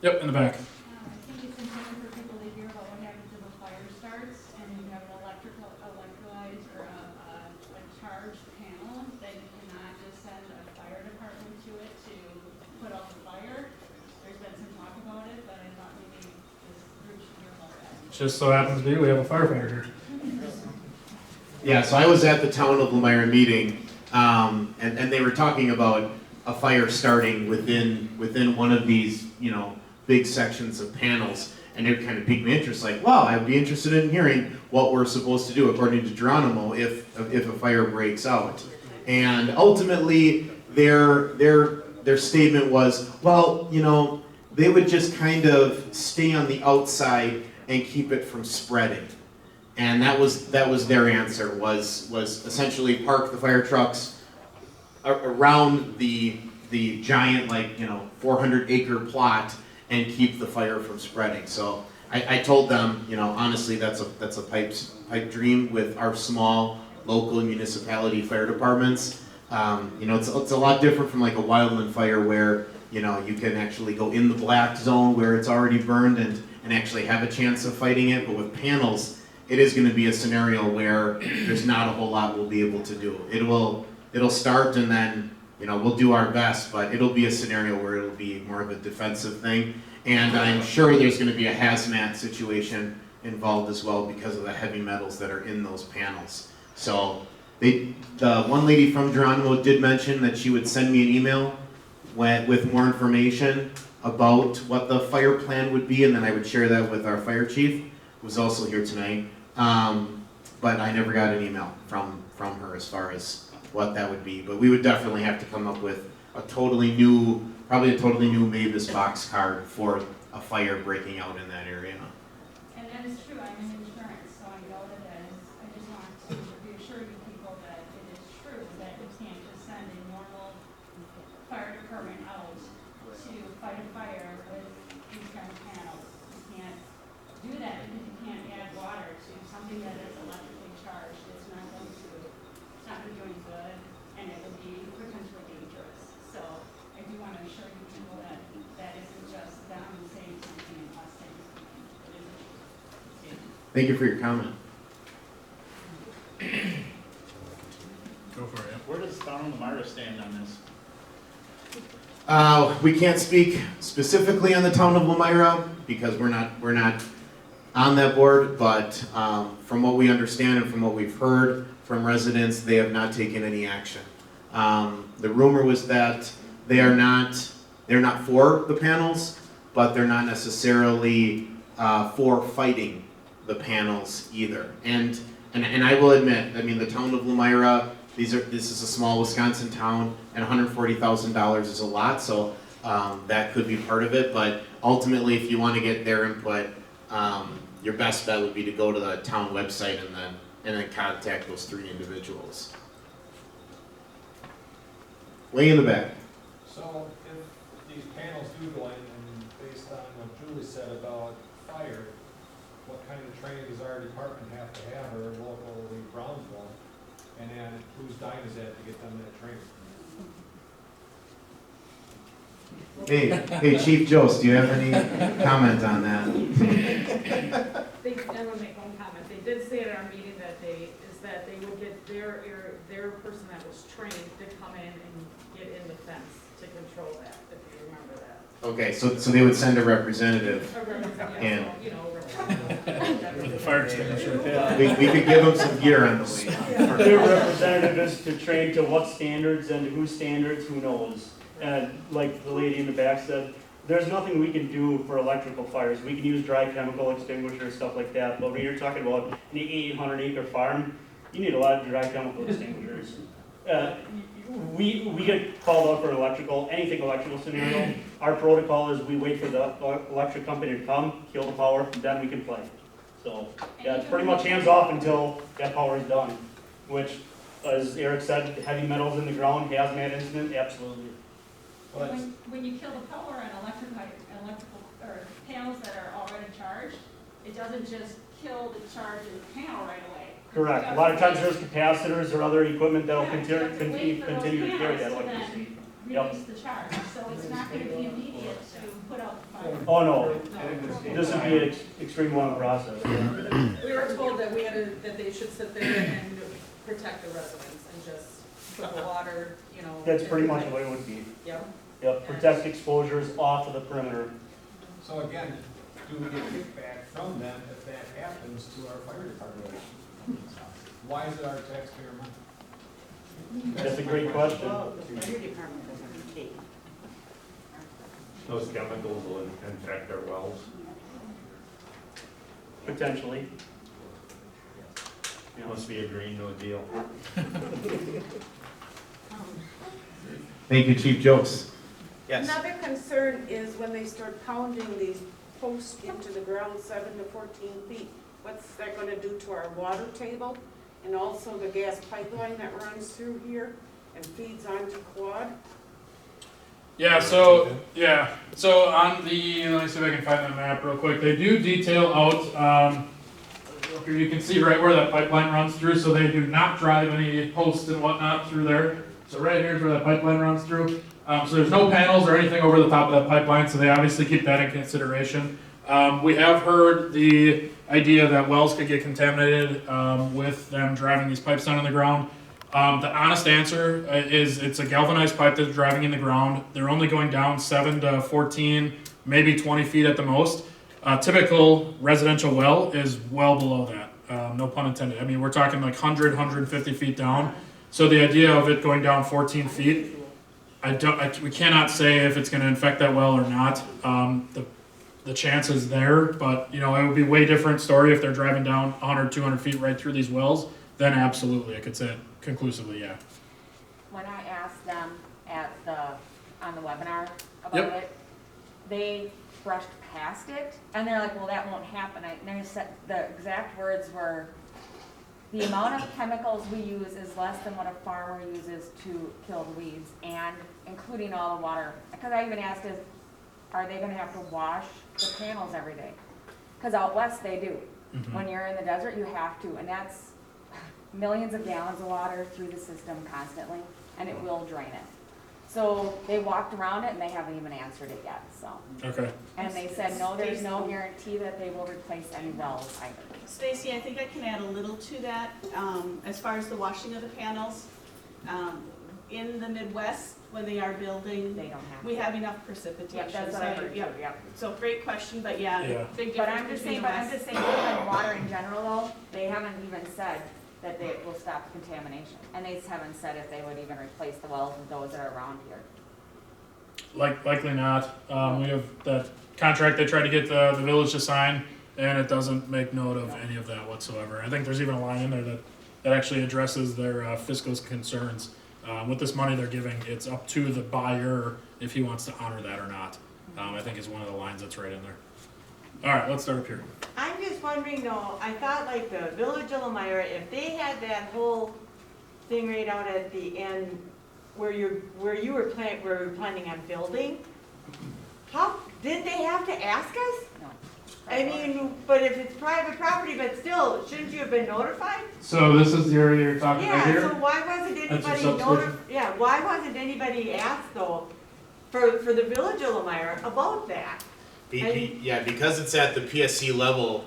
A: Yep, in the back.
G: I think it's important for people to hear about what happens if a fire starts and you have an electrolyzed or a charged panel, then you cannot just send a fire department to it to put out the fire. There's been some talk about it, but I thought maybe this group should hear about that.
A: Just so happens to be, we have a firefighter here.
B: Yeah, so I was at the Town of Lomira meeting, and they were talking about a fire starting within one of these, big sections of panels, and it kind of piqued my interest, like, wow, I'd be interested in hearing what we're supposed to do according to Geronimo if a fire breaks out. And ultimately, their statement was, well, they would just kind of stay on the outside and keep it from spreading. And that was their answer, was essentially park the fire trucks around the giant, 400-acre plot and keep the fire from spreading. So I told them, honestly, that's a pipe dream with our small local municipality fire departments. It's a lot different from like a wildland fire where you can actually go in the black zone where it's already burned and actually have a chance of fighting it. But with panels, it is going to be a scenario where there's not a whole lot we'll be able to do. It'll start and then we'll do our best, but it'll be a scenario where it'll be more of a defensive thing. And I'm sure there's going to be a hazmat situation involved as well because of the heavy metals that are in those panels. So the one lady from Geronimo did mention that she would send me an email with more information about what the fire plan would be, and then I would share that with our fire chief, who's also here tonight. But I never got an email from her as far as what that would be. But we would definitely have to come up with probably a totally new Mavis box card for a fire breaking out in that area.
G: And that is true, I'm in insurance, so I know that is, I just want to reassure you people that it is true, that you can't just send a normal fire department out to fight a fire with these kind of panels. You can't do that because you can't add water to something that is electrically charged. It's not going to do any good, and it would be potentially dangerous. So I do want to assure you people that that isn't just them saying something and us saying something. It is a truth.
B: Thank you for your comment.
A: Go for it.
J: Where does Town of Lomira stand on this?
B: We can't speak specifically on the town of Lomira because we're not on that board, but from what we understand and from what we've heard from residents, they have not taken any action. The rumor was that they're not for the panels, but they're not necessarily for fighting the panels either. And I will admit, I mean, the town of Lomira, this is a small Wisconsin town, and $140,000 is a lot, so that could be part of it. But ultimately, if you want to get their input, your best bet would be to go to the town website and then contact those 3 individuals. Way in the back.
J: So if these panels do go in, and based on what Julie said about fire, what kind of training does our department have to have, or locally Brownsville? And then whose dime is that to get them that training?
B: Hey, Chief Jost, do you have any comment on that?
K: I'm gonna make one comment. They did say at our meeting that they would get their person that was trained to come in and get in the fence to control that, if you remember that.
B: Okay, so they would send a representative. And
K: You know,
A: The fire extinguisher.
B: we could give them some gear on the way.
L: Their representative is to train to what standards and whose standards, who knows? And like the lady in the back said, there's nothing we can do for electrical fires. We can use dry chemical extinguishers, stuff like that, but when you're talking about an 800-acre farm, you need a lot of dry chemical extinguishers. We get called up for electrical, anything electrical scenario. Our protocol is we wait for the electric company to come, kill the power, then we can play. So, yeah, it's pretty much hands off until that power is done, which, as Eric said, heavy metals in the ground, hazmat incident, absolutely.
G: When you kill the power on electrical or panels that are already charged, it doesn't just kill the charge in the panel right away.
L: Correct. A lot of times there's capacitors or other equipment that'll
G: Yeah, you have to
L: continue
G: wait for those
L: to carry that
G: panels to then
L: electricity. Yep.
G: Release the charge, so it's not gonna be immediate to put out the fire.
L: Oh, no. This would be an extreme long process.
K: We were told that that they should sit there and protect the residents and just put the water, you know.
L: That's pretty much what it would be.
K: Yep.
L: Yep, protect exposures off of the perimeter.
J: So again, do we get kickback from them if that happens to our fire department? Why is it our taxpayer money?
L: That's a great question.
F: Well, the fire department doesn't take.
E: Those chemicals will infect our wells.
L: Potentially.
E: It must be a green no deal.
B: Thank you, Chief Jost. Yes.
M: Another concern is when they start pounding these posts into the ground 7 to 14 feet, what's that gonna do to our water table? And also the gas pipeline that runs through here and feeds onto Quad?
A: So on the, let me see if I can find that map real quick. They do detail out, you can see right where that pipeline runs through, so they do not drive any posts and whatnot through there. So right here's where that pipeline runs through. So there's no panels or anything over the top of that pipeline, so they obviously keep that in consideration. We have heard the idea that wells could get contaminated with them driving these pipes down in the ground. The honest answer is it's a galvanized pipe that's driving in the ground. They're only going down 7 to 14, maybe 20 feet at the most. Typical residential well is well below that, no pun intended. I mean, we're talking like 100, 150 feet down. So the idea of it going down 14 feet, we cannot say if it's going to infect that well or not. The chance is there, but it would be a way different story if they're driving down 100, 200 feet right through these wells. Then absolutely, I could say it conclusively, yeah.
N: When I asked them on the webinar about it, they brushed past it, and they're like, well, that won't happen. And I said, the exact words were, the amount of chemicals we use is less than what a farmer uses to kill the weeds, and including all the water. Because I even asked, are they gonna have to wash the panels every day? Because out west they do.
A: Mm-hmm.
N: When you're in the desert, you have to, and that's millions of gallons of water through the system constantly, and it will drain it. So they walked around it, and they haven't even answered it yet, so.
A: Okay.
N: And they said, no, there's no guarantee that they will replace any wells either.
O: Stacy, I think I can add a little to that. As far as the washing of the panels,
M: in the Midwest, when they are building,
N: They don't have.
M: we
N: to.
M: have enough precipitation.
N: Yep, that's what I heard too,
M: Yep.
N: yep.
M: So great question, but yeah,
A: Yeah.
M: big
N: But
M: difference
N: I'm just
M: between
N: saying,
M: the
N: but I'm
M: West.
N: just saying, like water in general though, they haven't even said that they will stop contamination. And they haven't said if they would even replace the wells with those that are around here.
A: Likely not. We have that contract they tried to get the village to sign, and it doesn't make note of any of that whatsoever. I think there's even a line in there that actually addresses their fiscal concerns. With this money they're giving, it's up to the buyer if he wants to honor that or not. I think is one of the lines that's right in there. All right, let's start up here.
F: I'm just wondering though, I thought like the Village of Lomira, if they had that whole thing right out at the end where you were planning on building, how, didn't they have to ask us?
N: No.
F: I mean, but if it's private property, but still, shouldn't you have been notified?
A: So this is the area you're talking about
F: Yeah,
A: here?
F: so why wasn't
A: That's your
F: anybody
A: substation?
F: why wasn't anybody asked though, for the Village of Lomira about that?
B: Yeah, because it's at the PSC level,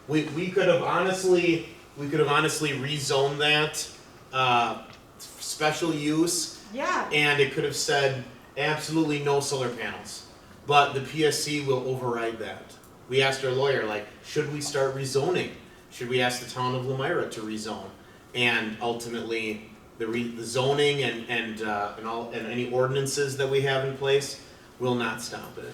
B: we could have honestly rezoned that, special use,
F: Yeah,
B: and it could have said absolutely no solar panels. But the PSC will override that. We asked our lawyer, like, should we start rezoning? Should we ask the town of Lomira to rezone? And ultimately, the zoning and any ordinances that we have in place will not stop it.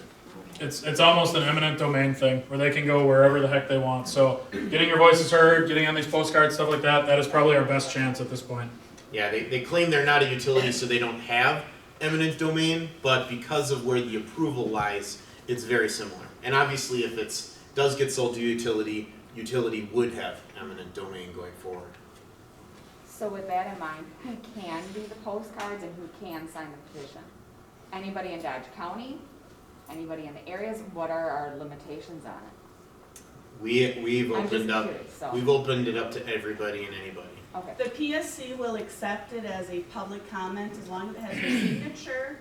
A: It's almost an eminent domain thing where they can go wherever the heck they want. So getting your voices heard, getting on these postcards, stuff like that, that is probably our best chance at this point.
B: Yeah, they claim they're not a utility, so they don't have eminent domain, but because of where the approval lies, it's very similar. And obviously, if it does get sold to utility would have eminent domain going forward.
N: So with that in mind, who can do the postcards and who can sign the petition? Anybody in Dodge County? Anybody in the areas? What are our limitations on it?
B: We've
N: I'm just
B: opened up.
N: curious, so.
B: We've opened it up to everybody and anybody.
N: Okay.
M: The PSC will accept it as a public comment as long as it has your signature.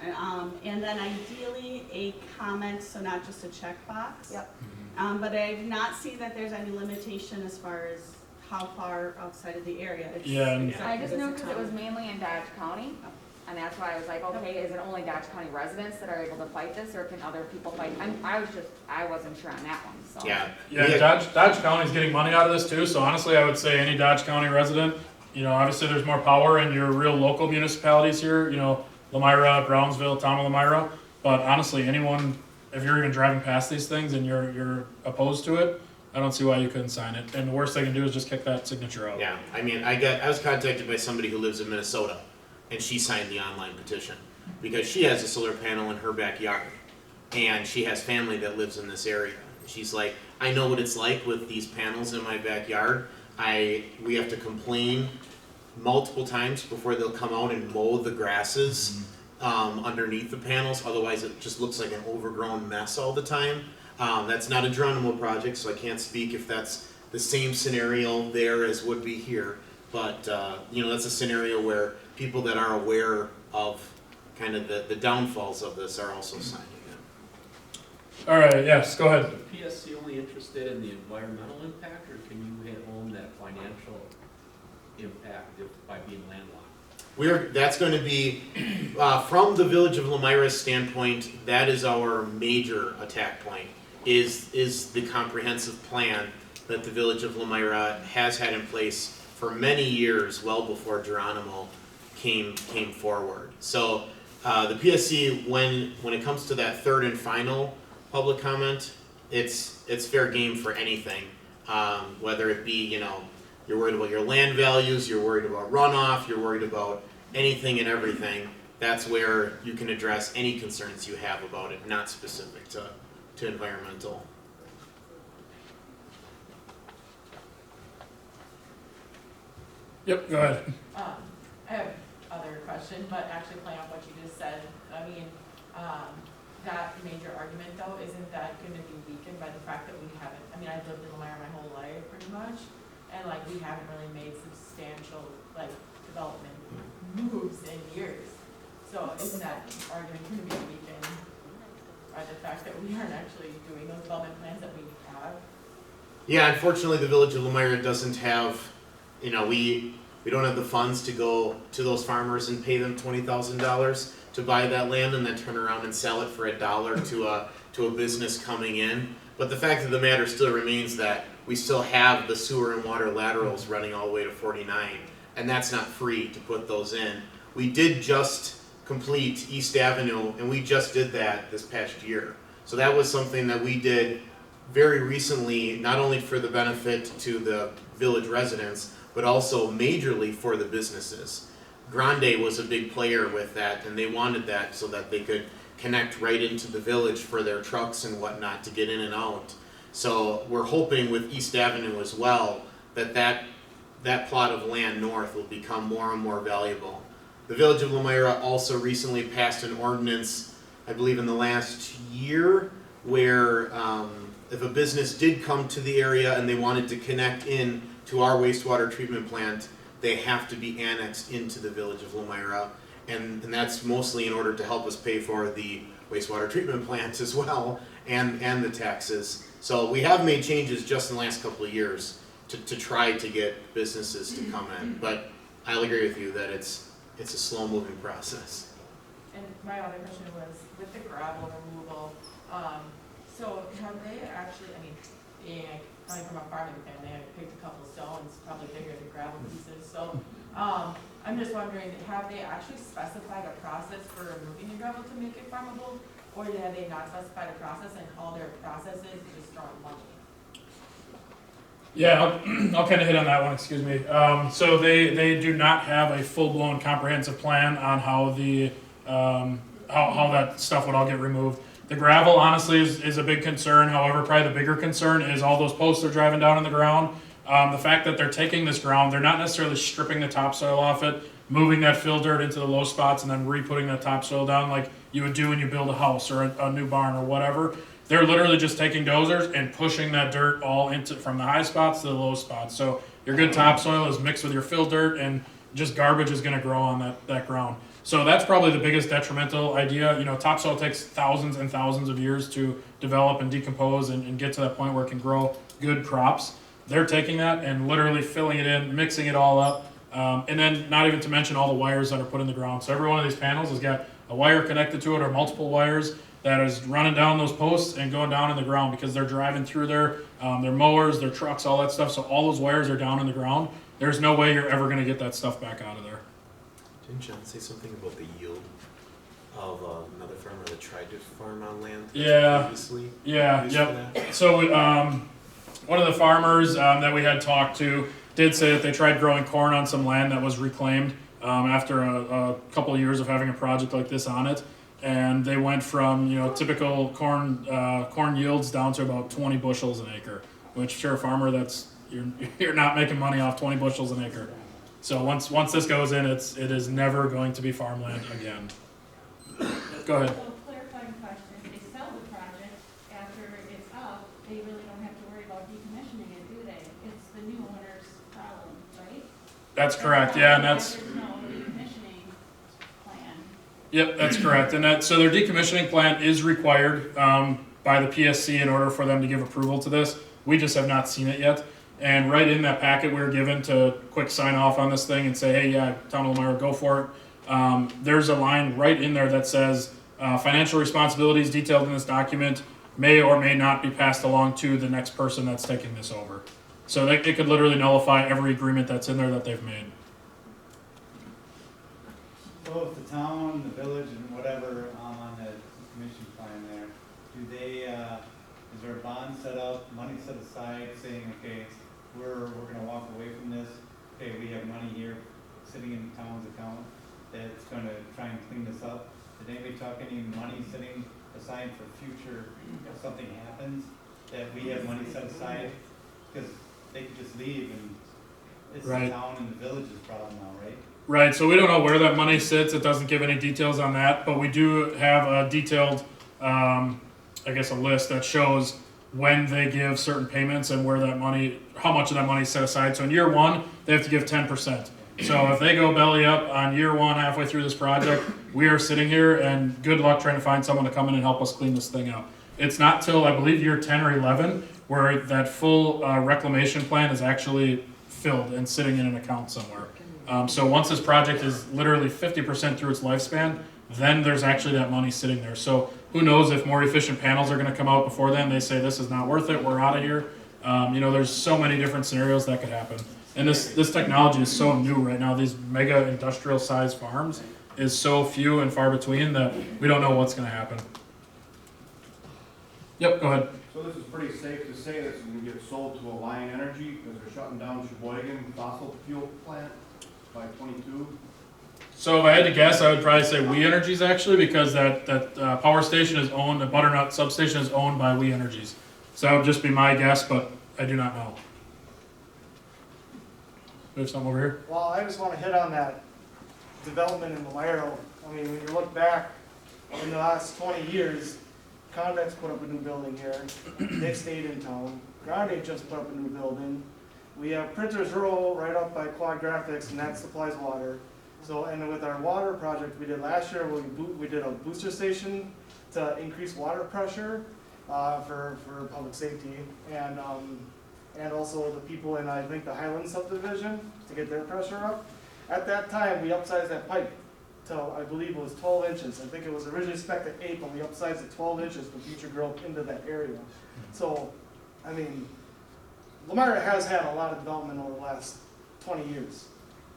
M: And then ideally a comment, so not just a checkbox.
N: Yep.
M: But I've not seen that there's any limitation as far as how far outside of the area. It's
A: Yeah, and-
M: accepted
N: I just
M: as a
N: knew because it was
M: town.
N: mainly in Dodge County, and that's why I was like, okay, is it only Dodge County residents that are able to fight this, or can other people fight? I wasn't sure on that one, so.
B: Yeah.
A: Yeah, Dodge County's getting money out of this too, so honestly, I would say any Dodge County resident, obviously there's more power in your real local municipalities here, Lomira, Brownsville, Town of Lomira, but honestly, anyone, if you're even driving past these things and you're opposed to it, I don't see why you couldn't sign it, and the worst they can do is just kick that signature out.
B: Yeah. I mean, I was contacted by somebody who lives in Minnesota, and she signed the online petition because she has a solar panel in her backyard, and she has family that lives in this area. She's like, I know what it's like with these panels in my backyard. We have to complain multiple times before they'll come out and mow the grasses underneath the panels. Otherwise, it just looks like an overgrown mess all the time. That's not a Geronimo project, so I can't speak if that's the same scenario there as would be here. But that's a scenario where people that are aware of kind of the downfalls of this are also signing it.
A: All right, yes, go ahead.
O: Is the PSC only interested in the environmental impact, or can you own that financial impact by being landlocked?
B: That's going to be, from the Village of Lomira's standpoint, that is our major attack point, is the comprehensive plan that the Village of Lomira has had in place for many years, well before Geronimo came forward. So the PSC, when it comes to that third and final public comment, it's fair game for anything, whether it be, you're worried about your land values, you're worried about runoff, you're worried about anything and everything. That's where you can address any concerns you have about it, not specific to environmental.
A: Yep, go ahead.
P: I have other question, but actually playing off what you just said, I mean, that major argument though, isn't that gonna be weakened by the fact that we haven't, I mean, I've lived in Lomira my whole life pretty much, and like, we haven't really made substantial, like, development moves in years. So isn't that argument gonna be weakened by the fact that we aren't actually doing those development plans that we have?
B: Yeah, unfortunately, the Village of Lomira doesn't have, We don't have the funds to go to those farmers and pay them $20,000 to buy that land and then turn around and sell it for $1 to a business coming in. But the fact of the matter still remains that we still have the sewer and water laterals running all the way to 49, and that's not free to put those in. We did just complete East Avenue, and we just did that this past year. So that was something that we did very recently, not only for the benefit to the village residents, but also majorly for the businesses. Grande was a big player with that, and they wanted that so that they could connect right into the village for their trucks and whatnot to get in and out. So we're hoping with East Avenue as well that plot of land north will become more and more valuable. The Village of Lomira also recently passed an ordinance, I believe in the last year, where if a business did come to the area and they wanted to connect in to our wastewater treatment plant, they have to be annexed into the Village of Lomira. And that's mostly in order to help us pay for the wastewater treatment plant as well, and the taxes. So we have made changes just in the last couple of years to try to get businesses to come in. But I'll agree with you that it's a slow-moving process.
P: And my other question was, with the gravel removal, so have they actually, I mean, being coming from a farming family, I picked a couple stones, probably bigger than gravel pieces, so, I'm just wondering, have they actually specified a process for removing the gravel to make it farmable? Or have they not specified a process and all their process is just throwing money?
A: Yeah, I'll kind of hit on that one, excuse me. So they do not have a full-blown comprehensive plan on how how that stuff would all get removed. The gravel, honestly, is a big concern. However, probably the bigger concern is all those posts they're driving down in the ground. The fact that they're taking this ground, they're not necessarily stripping the topsoil off it, moving that fill dirt into the low spots, and then re-putting that topsoil down like you would do when you build a house or a new barn or whatever. They're literally just taking dozers and pushing that dirt all into from the high spots to the low spots. So your good topsoil is mixed with your fill dirt, and just garbage is going to grow on that ground. So that's probably the biggest detrimental idea. You know, topsoil takes thousands and thousands of years to develop and decompose and get to that point where it can grow good crops. They're taking that and literally filling it in, mixing it all up, and then not even to mention all the wires that are put in the ground. So every one of these panels has got a wire connected to it or multiple wires that is running down those posts and going down in the ground because they're driving through their mowers, their trucks, all that stuff. So all those wires are down in the ground. There's no way you're ever going to get that stuff back out of there.
B: Didn't John say something about the yield of another farmer that tried to farm on land previously?
A: Yeah, yep. So one of the farmers that we had talked to did say that they tried growing corn on some land that was reclaimed after a couple of years of having a project like this on it. And they went from typical corn yields down to about 20 bushels an acre, which for a farmer you're not making money off 20 bushels an acre. So once this goes in, it is never going to be farmland again. Go ahead.
G: So clarifying question, if they sell the project after it's up, they really don't have to worry about decommissioning it, do they? It's the new owner's problem, right?
A: That's correct, yeah, and that's...
G: There's no decommissioning plan.
A: Yep, that's correct. And so their decommissioning plan is required by the PSC in order for them to give approval to this. We just have not seen it yet. And right in that packet we were given to quick sign off on this thing and say, hey, yeah, Town of Lomira, go for it. There's a line right in there that says financial responsibilities detailed in this document may or may not be passed along to the next person that's taking this over. So it could literally nullify every agreement that's in there that they've made.
Q: So if the town, the village, and whatever on the commission plan there, do they, is there a bond set up, money set aside, saying, okay, we're gonna walk away from this, okay, we have money here sitting in the town's account that's gonna try and clean this up? Did anybody talk any money sitting aside for future, if something happens, that we have money set aside? Because they could just leave and it's the town and the village's problem now, right?
A: Right, so we don't know where that money sits. It doesn't give any details on that, but we do have a detailed, I guess, a list that shows when they give certain payments and where that money, how much of that money is set aside. So in year one, they have to give 10%. So if they go belly up on year one, halfway through this project, we are sitting here and good luck trying to find someone to come in and help us clean this thing up. It's not till, I believe, year 10 or 11 where that full reclamation plan is actually filled and sitting in an account somewhere. So once this project is literally 50% through its lifespan, then there's actually that money sitting there. So who knows if more efficient panels are gonna come out before then, they say this is not worth it, we're out of here. There's so many different scenarios that could happen. And this technology is so new right now, these mega industrial sized farms is so few and far between that we don't know what's gonna happen. Yep, go ahead.
R: So this is pretty safe to say this is going to get sold to Alliant Energy because they're shutting down Sheboygan fossil fuel plant by 22.
A: So if I had to guess, I would probably say We Energies actually, because that power station is owned, the Butternut substation is owned by We Energies. So that would just be my guess, but I do not know. We have something over here.
S: Well, I just want to hit on that development in Lomira. I mean, when you look back in the last 20 years, Convex put up a new building here. They stayed in town. Grande just put up a new building. We have Printers Row right up by Quad Graphics, and that supplies water. So, and with our water project we did last year, we did a booster station to increase water pressure for public safety, and also the people in, I think, the Highland subdivision to get their pressure up. At that time, we upsized that pipe to, I believe it was 12 inches. I think it was originally spec'd at 8, but we upsized it 12 inches for future growth into that area. So, I mean, Lomira has had a lot of development over the last 20 years.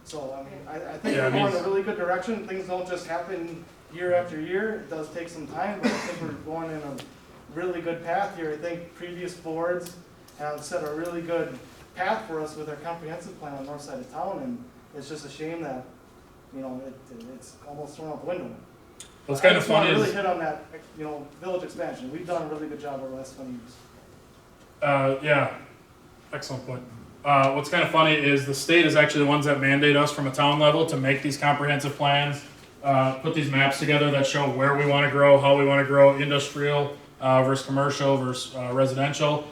S: So, I mean, I think we're going in a really good direction. Things don't just happen year after year. It does take some time, but I think we're going in a really good path here. I think previous boards have set a really good path for us with our comprehensive plan on the north side of town, and it's just a shame that, it's almost thrown out the window.
A: What's kind of funny
S: I
A: is
S: really hit on that, village expansion. We've done a really good job over the last 20 years.
A: Yeah, excellent point. What's kind of funny is the state is actually the ones that mandate us from a town level to make these comprehensive plans, put these maps together that show where we want to grow, how we want to grow, industrial versus commercial versus residential.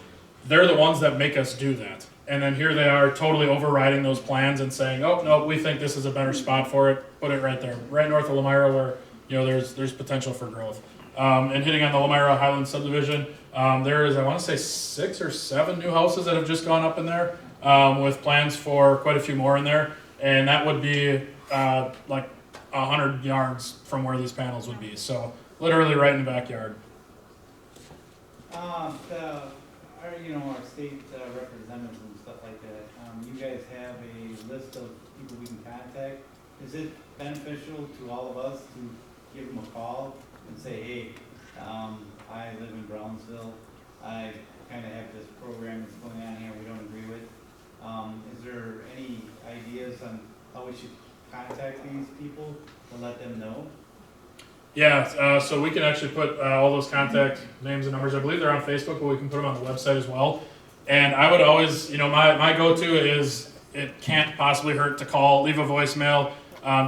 A: They're the ones that make us do that. And then here they are totally overriding those plans and saying, oh, no, we think this is a better spot for it. Put it right there, right north of Lomira where, there's potential for growth. And hitting on the Lomira Highland subdivision, there is, I want to say 6 or 7 new houses that have just gone up in there, with plans for quite a few more in there. And that would be like 100 yards from where these panels would be. So literally right in the backyard.
Q: Our state representatives and stuff like that, you guys have a list of people we can contact. Is it beneficial to all of us to give them a call and say, hey, I live in Brownsville, I kind of have this program that's going on here we don't agree with. Is there any ideas on how we should contact these people to let them know?
A: Yeah, so we can actually put all those contact names and numbers. I believe they're on Facebook, but we can put them on the website as well. And I would always, my go-to is it can't possibly hurt to call, leave a voicemail,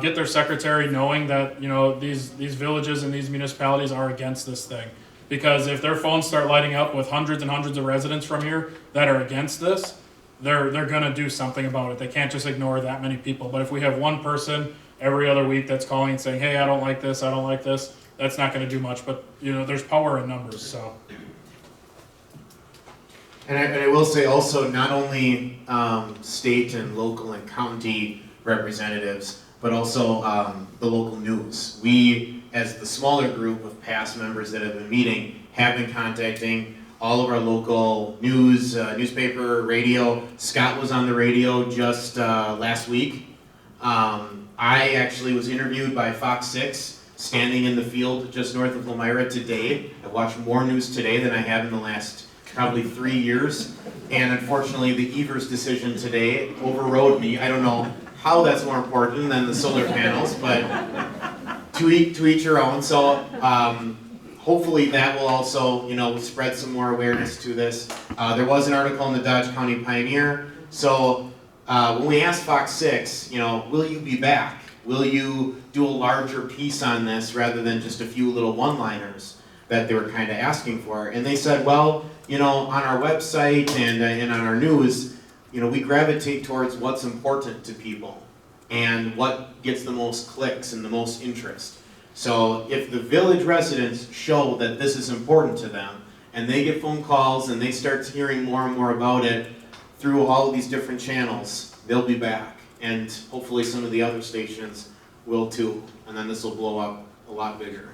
A: get their secretary knowing that, these villages and these municipalities are against this thing. Because if their phones start lighting up with hundreds and hundreds of residents from here that are against this, they're gonna do something about it. They can't just ignore that many people. But if we have one person every other week that's calling and saying, hey, I don't like this, that's not gonna do much. But, there's power in numbers, so.
B: And I will say also, not only state and local and county representatives, but also the local news. We, as the smaller group of past members that have been meeting, have been contacting all of our local news, newspaper, radio. Scott was on the radio just last week. I actually was interviewed by Fox 6, standing in the field just north of Lomira today. I watched more news today than I have in the last probably 3 years. And unfortunately, the Evers decision today overrode me. I don't know how that's more important than the solar panels, but to each your own. So hopefully that will also, spread some more awareness to this. There was an article in the Dodge County Pioneer. So when we asked Fox 6, will you be back? Will you do a larger piece on this rather than just a few little one-liners that they were kind of asking for? And they said, well, on our website and on our news, we gravitate towards what's important to people and what gets the most clicks and the most interest. So if the village residents show that this is important to them and they get phone calls and they start hearing more and more about it through all of these different channels, they'll be back. and hopefully some of the other stations will too, and then this will blow up a lot bigger.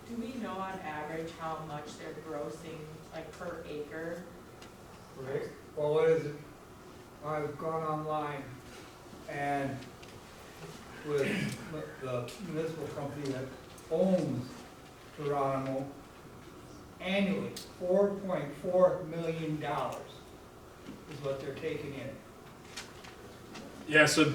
P: Do we know on average how much they're grossing, like per acre?
D: Right, well, what is it? I've gone online and with the municipal company that owns Geronimo, annually, $4.4 million is what they're taking in.
A: Yeah, so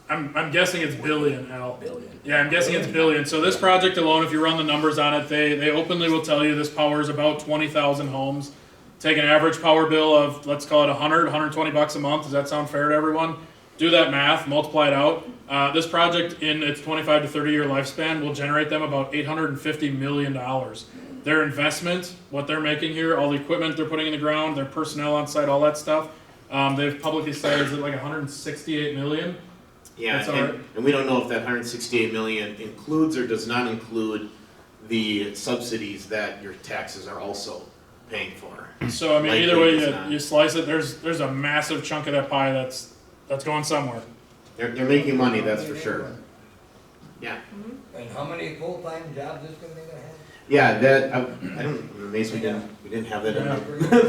A: I'm guessing it's billion, Al. Billion. Yeah, I'm guessing it's billion. So this project alone, if you run the numbers on it, they openly will tell you this powers about 20,000 homes. Take an average power bill of, let's call it 120 bucks a month. Does that sound fair to everyone? Do that math, multiply it out. This project in its 25 to 30 year lifespan will generate them about $850 million. Their investment, what they're making here, all the equipment they're putting in the ground, their personnel on site, all that stuff, they've publicly said is it like 168 million?
B: Yeah, and we don't know if that 168 million includes or does not include the subsidies that your taxes are also paying for.
A: So I mean, either way you slice it, there's a massive chunk of that pie that's going somewhere.
B: They're making money, that's for sure. Yeah.
D: And how many full-time jobs is gonna have?
B: Yeah, that I don't. I'm amazed we didn't have that in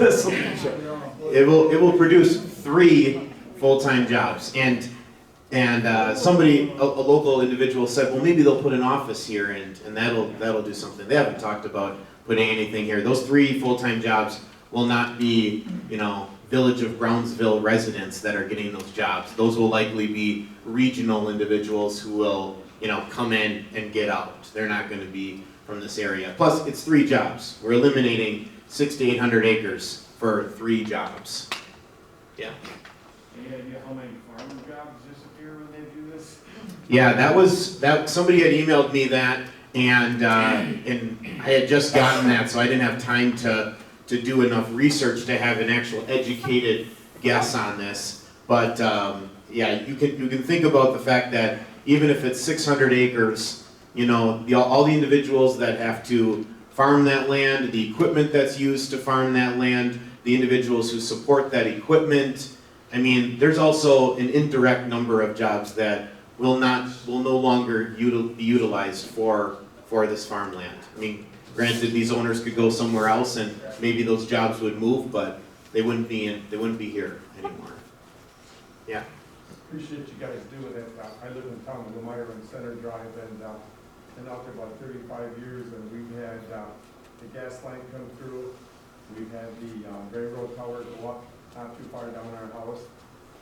B: this. It will produce 3 full-time jobs, and somebody, a local individual said, well, maybe they'll put an office here, and that'll do something. They haven't talked about putting anything here. Those 3 full-time jobs will not be, Village of Brownsville residents that are getting those jobs. Those will likely be regional individuals who will, come in and get out. They're not going to be from this area. Plus, it's 3 jobs. We're eliminating 600 to 800 acres for 3 jobs. Yeah.
Q: Any idea how many farmer jobs disappear when they do this?
B: Yeah, that somebody had emailed me that, and I had just gotten that, so I didn't have time to do enough research to have an actual educated guess on this. But yeah, you can think about the fact that even if it's 600 acres, all the individuals that have to farm that land, the equipment that's used to farm that land, the individuals who support that equipment. I mean, there's also an indirect number of jobs that will no longer be utilized for this farmland. I mean, granted, these owners could go somewhere else and maybe those jobs would move, but they wouldn't be here anymore. Yeah.
R: Appreciate you guys doing it. I live in Town of Lomira on Center Drive, and been out there about 35 years, and we've had the gas line come through. We've had the railroad tower go up not too far down our house,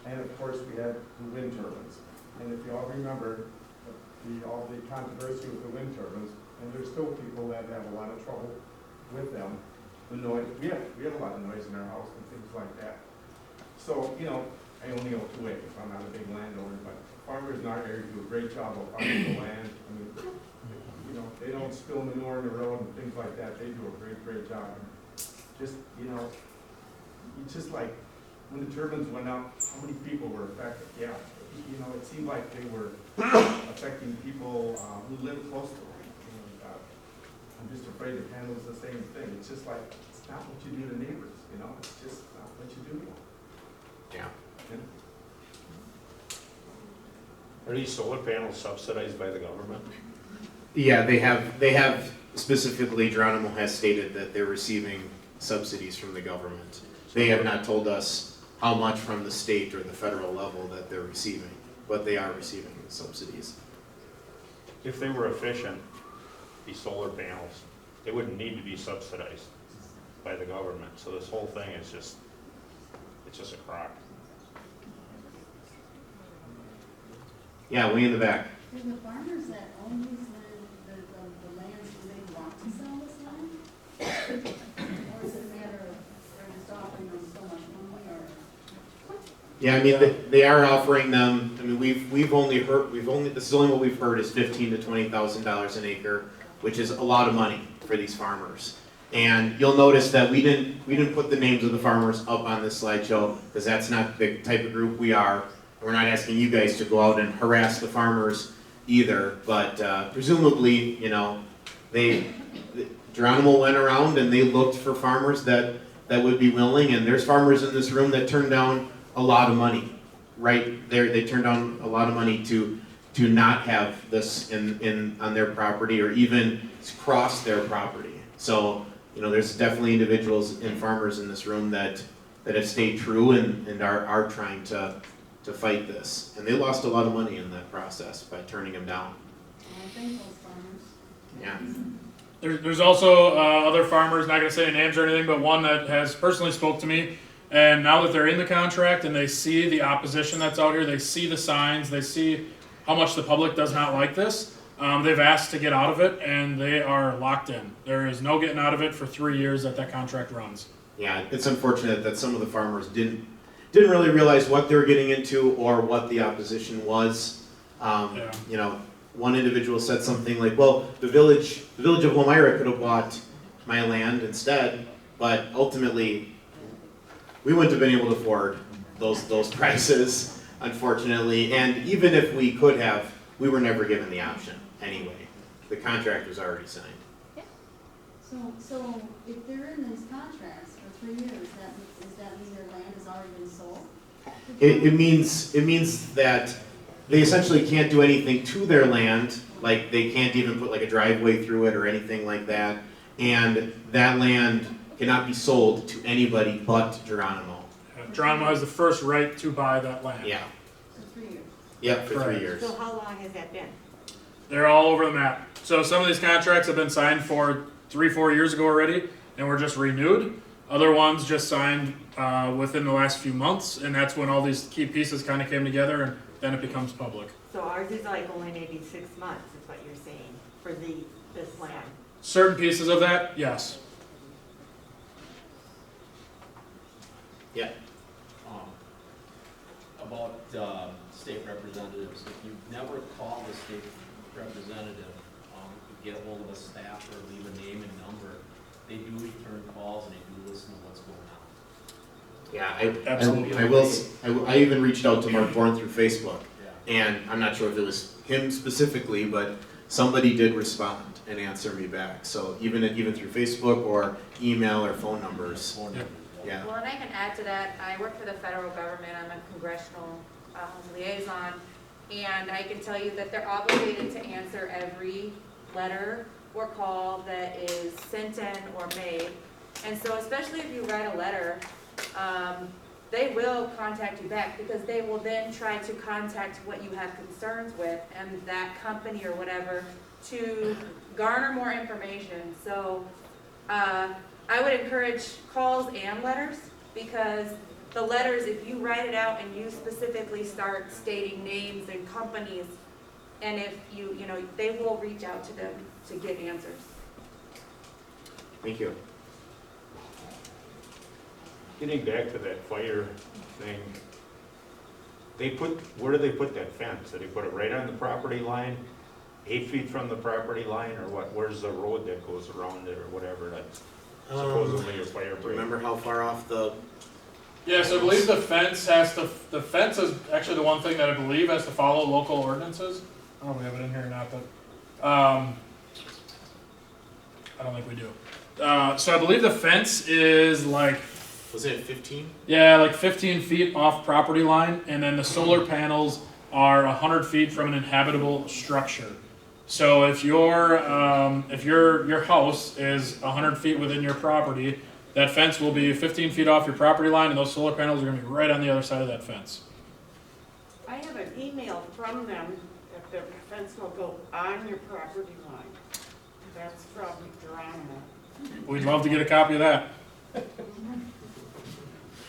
R: and of course we had the wind turbines. And if you all remember all the controversy with the wind turbines, and there's still people that have a lot of trouble with them. The noise, we have a lot of noise in our house and things like that. So, I only own 2 acres. I'm not a big landowner, but farmers in our area do a great job of farming the land. I mean, they don't spill manure in the road and things like that. They do a great job. Just, it's just like when the turbines went up, how many people were affected? Yeah, it seemed like they were affecting people who live close to them. I'm just afraid it handles the same thing. It's just like, it's not what you do to neighbors, it's just not what you do to them.
B: Yeah.
E: Are these solar panels subsidized by the government?
B: Yeah, they have specifically, Geronimo has stated that they're receiving subsidies from the government. They have not told us how much from the state or the federal level that they're receiving, but they are receiving the subsidies.
E: If they were efficient, these solar panels, they wouldn't need to be subsidized by the government. So this whole thing is it's just a crock.
B: Yeah, way in the back.
I: Do the farmers that own these the lands, do they want to sell this land? Or is it a matter of they're just offering them so much money, or?
B: Yeah, I mean, they are offering them. I mean, we've only this is only what we've heard is $15,000 to $20,000 an acre, which is a lot of money for these farmers. And you'll notice that we didn't put the names of the farmers up on this slideshow because that's not the type of group we are. We're not asking you guys to go out and harass the farmers either, but presumably, Geronimo went around and they looked for farmers that that would be willing, and there's farmers in this room that turn down a lot of money, right? They turn down a lot of money to not have this on their property or even cross their property. So, you know, there's definitely individuals and farmers in this room that have stayed true and are trying to fight this. And they lost a lot of money in that process by turning them down.
I: I think those farmers.
B: Yeah.
A: There's also other farmers, not gonna say any names or anything, but one that has personally spoke to me, and now that they're in the contract and they see the opposition that's out here, they see the signs, they see how much the public does not like this, they've asked to get out of it, and they are locked in. There is no getting out of it for 3 years that contract runs.
B: Yeah, it's unfortunate that some of the farmers didn't really realize what they were getting into or what the opposition was. You know, one individual said something like, well, the village of Lomira could have bought my land instead, but ultimately we wouldn't have been able to afford those prices, unfortunately. And even if we could have, we were never given the option anyway. The contract was already signed.
I: So if they're in these contracts for 3 years, does that mean their land has already been sold?
B: It means that they essentially can't do anything to their land, like they can't even put like a driveway through it or anything like that, and that land cannot be sold to anybody but Geronimo.
A: Geronimo has the first right to buy that land.
B: Yeah.
I: For 3 years?
B: Yep, for
A: Correct.
B: 3 years.
F: So how long has that been?
A: They're all over the map. So some of these contracts have been signed for 3-4 years ago already, and were just renewed. Other ones just signed within the last few months, and that's when all these key pieces kind of came together, and then it becomes public.
F: So ours is like only maybe 6 months, is what you're saying, for this land?
A: Certain pieces of that, yes.
B: Yeah.
O: About state representatives, if you never call the state representative, get a hold of a staff or leave a name and number, they do return calls and they do listen to what's going on.
B: Yeah, I even reached out to Mark Bourne through Facebook, and I'm not sure if it was him specifically, but somebody did respond and answer me back. So even through Facebook or email or phone numbers. Yeah.
N: Well, and I can add to that, I work for the federal government, I'm a congressional liaison, and I can tell you that they're obligated to answer every letter or call that is sent in or made. And so especially if you write a letter, they will contact you back, because they will then try to contact what you have concerns with and that company or whatever to garner more information. So I would encourage calls and letters, because the letters, if you write it out and you specifically start stating names and companies, and if you know, they will reach out to them to get answers.
B: Thank you.
E: Getting back to that fire thing, where do they put that fence? Do they put it right on the property line, 8 feet from the property line, or what? Where's the road that goes around it, or whatever that's supposedly a fire break?
B: Remember how far off the?
A: Yeah, so I believe the fence is actually the one thing that I believe has to follow local ordinances. I don't know if we have it in here or not, but I don't think we do. So I believe the fence is like,
B: was it 15?
A: Yeah, like 15 feet off property line, and then the solar panels are 100 feet from an inhabitable structure. So if your house is 100 feet within your property, that fence will be 15 feet off your property line, and those solar panels are going to be right on the other side of that fence.
M: I have an email from them that the fence will go on your property line. That's probably Geronimo.
A: We'd love to get a copy of that.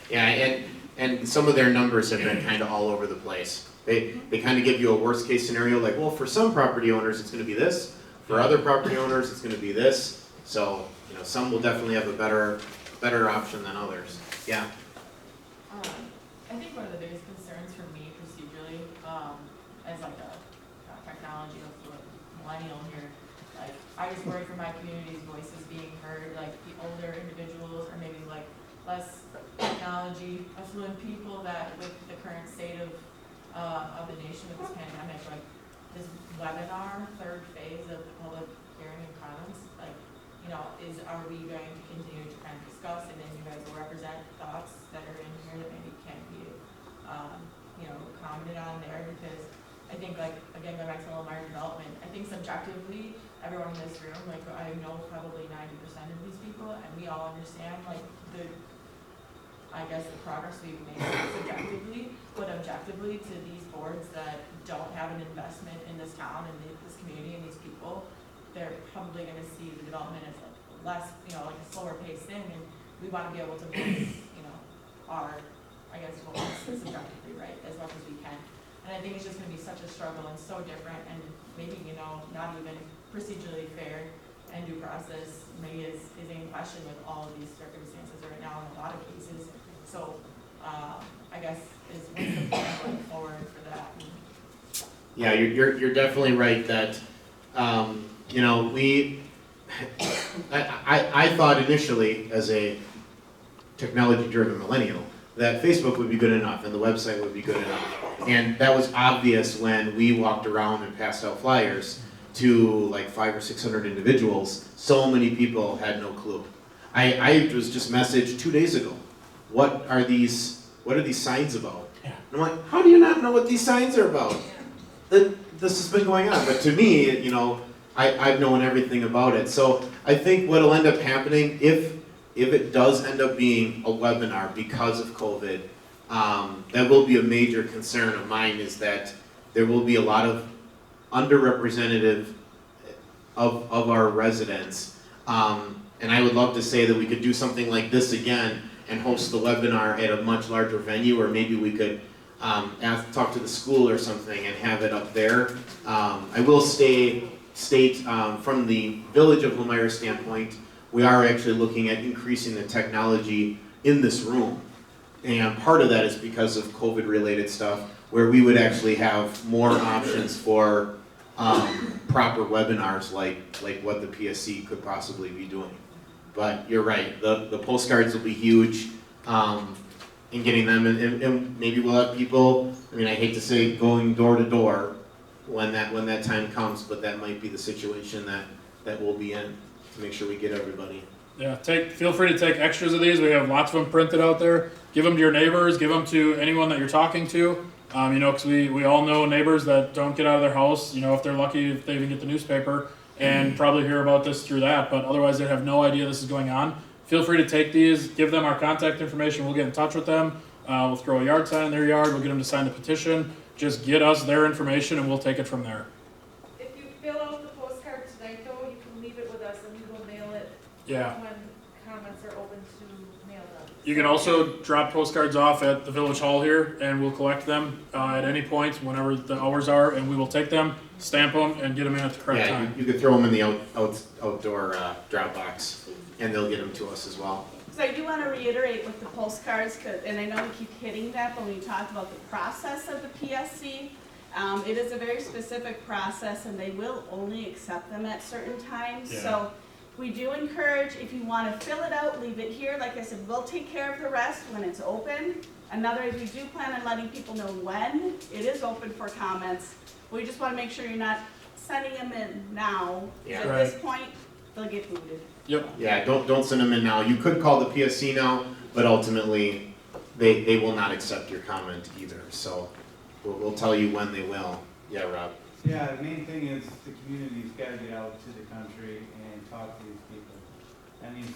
B: Yeah, and some of their numbers have been kind of all over the place. They kind of give you a worst case scenario, like, well, for some property owners it's going to be this, for other property owners it's going to be this. So, you know, some will definitely have a better option than others. Yeah.
P: I think one of the biggest concerns for me procedurally, as like a technology millennial here, like I just worry for my community's voices being heard, like the older individuals or maybe like less technology affluent people that with the current state of the nation with this pandemic, like this webinar, third phase of the public hearing and comments, like, you know, are we going to continue to can discuss, and then you guys will represent thoughts that are in here that maybe can't be, commented on there, because I think, like, again, going back to Lomira development, I think subjectively, everyone in this room, like, I know probably 90% of these people, and we all understand, like, the progress we've made subjectively, but objectively to these boards that don't have an investment in this town and this community and these people, they're probably gonna see the development as less, like a slower paced thing, and we wanna be able to voice, our, voice subjectively, right, as much as we can. And I think it's just gonna be such a struggle and so different, and maybe, not even procedurally fair, and due process maybe is in question with all of these circumstances right now in a lot of cases. So, I guess is what's the plan going forward for that?
B: Yeah, you're definitely right that, I thought initially as a technology-driven millennial that Facebook would be good enough and the website would be good enough. And that was obvious when we walked around and passed out flyers to like 500 or 600 individuals. So many people had no clue. I was just messaged 2 days ago. What are these signs about? And I'm like, how do you not know what these signs are about? This has been going on, but to me, I've known everything about it. So I think what'll end up happening, if it does end up being a webinar because of COVID, that will be a major concern of mine, is that there will be a lot of underrepresented of our residents. And I would love to say that we could do something like this again and host the webinar at a much larger venue, or maybe we could talk to the school or something and have it up there. I will state from the Village of Lomira standpoint, we are actually looking at increasing the technology in this room. And part of that is because of COVID-related stuff, where we would actually have more options for proper webinars like what the PSC could possibly be doing. But you're right, the postcards will be huge in getting them, and maybe we'll have people, I hate to say going door to door when that time comes, but that might be the situation that we'll be in, to make sure we get everybody.
A: Yeah, feel free to take extras of these. We have lots of them printed out there. Give them to your neighbors, give them to anyone that you're talking to. Because we all know neighbors that don't get out of their house, if they're lucky, if they even get the newspaper, and probably hear about this through that, but otherwise they have no idea this is going on. Feel free to take these, give them our contact information, we'll get in touch with them, we'll throw a yard sign in their yard, we'll get them to sign the petition, just get us their information and we'll take it from there.
M: If you fill out the postcard tonight though, you can leave it with us and we will mail it
A: Yeah.
M: when comments are open to mail them.
A: You can also drop postcards off at the village hall here, and we'll collect them at any point, whenever the hours are, and we will take them, stamp them, and get them in at the correct time.
B: You could throw them in the outdoor drop box, and they'll get them to us as well.
M: So I do want to reiterate with the postcards, and I know we keep hitting that, but when you talk about the process of the PSC, it is a very specific process, and they will only accept them at certain times.
A: Yeah.
M: So we do encourage, if you want to fill it out, leave it here. Like I said, we'll take care of the rest when it's open. Another is we do plan on letting people know when it is open for comments. We just want to make sure you're not sending them in now.
B: Yeah.
M: At
A: Right.
M: this point, they'll get booted.
A: Yep.
B: Yeah, don't send them in now. You could call the PSC now, but ultimately, they will not accept your comment either. So we'll tell you when they will. Yeah, Rob.
Q: Yeah, the main thing is the community's got to get out to the country and talk to these people.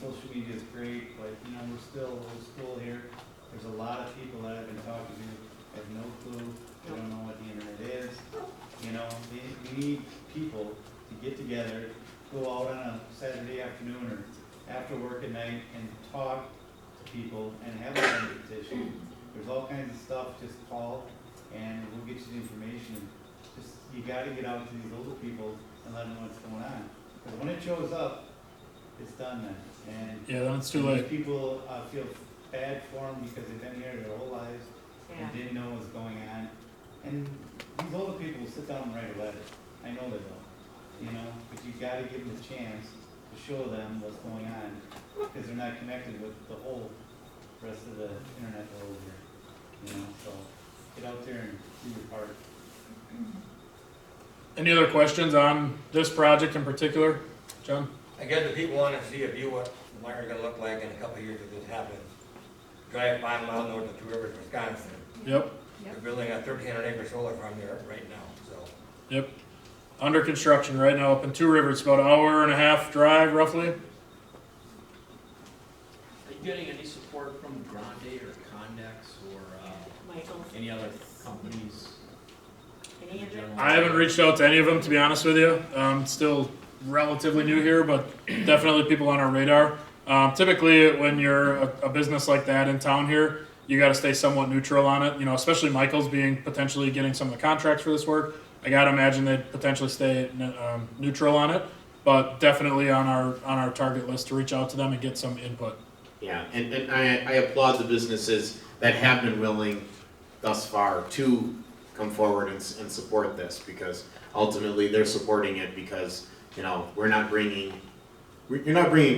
Q: Social media is great, but we're still old school here. There's a lot of people that I've been talking to have no clue. They don't know what the internet is. We need people to get together, go out on a Saturday afternoon or after work at night and talk to people and have a conversation. There's all kinds of stuff. Just call and we'll get you the information. You got to get out to these older people and let them know what's going on. Because when it shows up, it's done then. And
A: Yeah, then it's too late.
Q: people feel bad for them because they've been here their whole lives and didn't know what was going on. And these older people will sit down and write a letter. I know they will. But you got to give them the chance to show them what's going on because they're not connected with the whole rest of the internet world here. So get out there and do your part.
A: Any other questions on this project in particular, John?
T: I guess the people want to see a view Lomira's gonna look like in a couple of years if this happens. Drive 5 miles north of Two Rivers, Wisconsin.
A: Yep,
T: They're building a 1,300 acre solar farm there right now, so.
A: yep. Under construction right now up in Two Rivers, about an hour and a half drive roughly.
O: Are you getting any support from Grande or Condex or
F: Michael's.
O: any other companies?
F: Any of them?
A: I haven't reached out to any of them, to be honest with you. Still relatively new here, but definitely people on our radar. Typically, when you're a business like that in town here, you got to stay somewhat neutral on it. You know, especially Michael's being potentially getting some of the contracts for this work. I got to imagine they'd potentially stay neutral on it, but definitely on our target list to reach out to them and get some input.
B: Yeah, and I applaud the businesses that have been willing thus far to come forward and support this, because ultimately they're supporting it because, you know, you're not bringing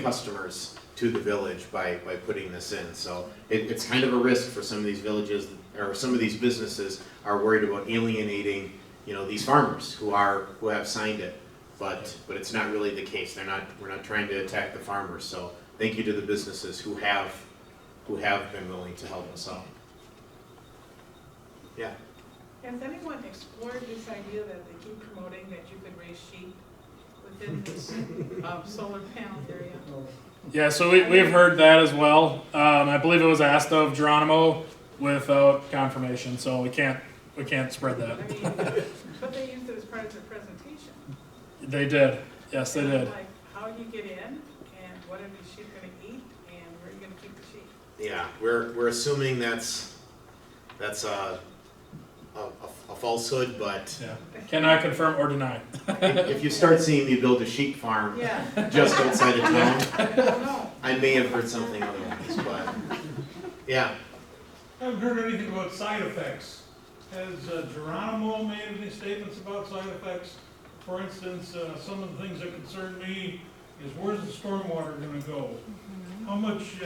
B: customers to the village by putting this in. So it's kind of a risk for some of these villages, or some of these businesses are worried about alienating, you know, these farmers who have signed it. But it's not really the case. We're not trying to attack the farmers. So thank you to the businesses who have been willing to help us out. Yeah.
K: Has anyone explored this idea that they keep promoting that you could raise sheep within this solar panel area?
A: Yeah, so we've heard that as well. I believe it was asked of Geronimo without confirmation, so we can't spread that.
K: I mean, but they used it as part of their presentation.
A: They did. Yes, they did.
K: Like, how you get in, and what are these sheep gonna eat, and where are you gonna keep the sheep?
B: Yeah, we're assuming that's a falsehood, but
A: yeah, cannot confirm or deny.
B: if you start seeing me build a sheep farm just outside of town, I may have heard something otherwise, but yeah.
U: I haven't heard anything about side effects. Has Geronimo made any statements about side effects? For instance, some of the things that concern me is where's the stormwater going to go? How much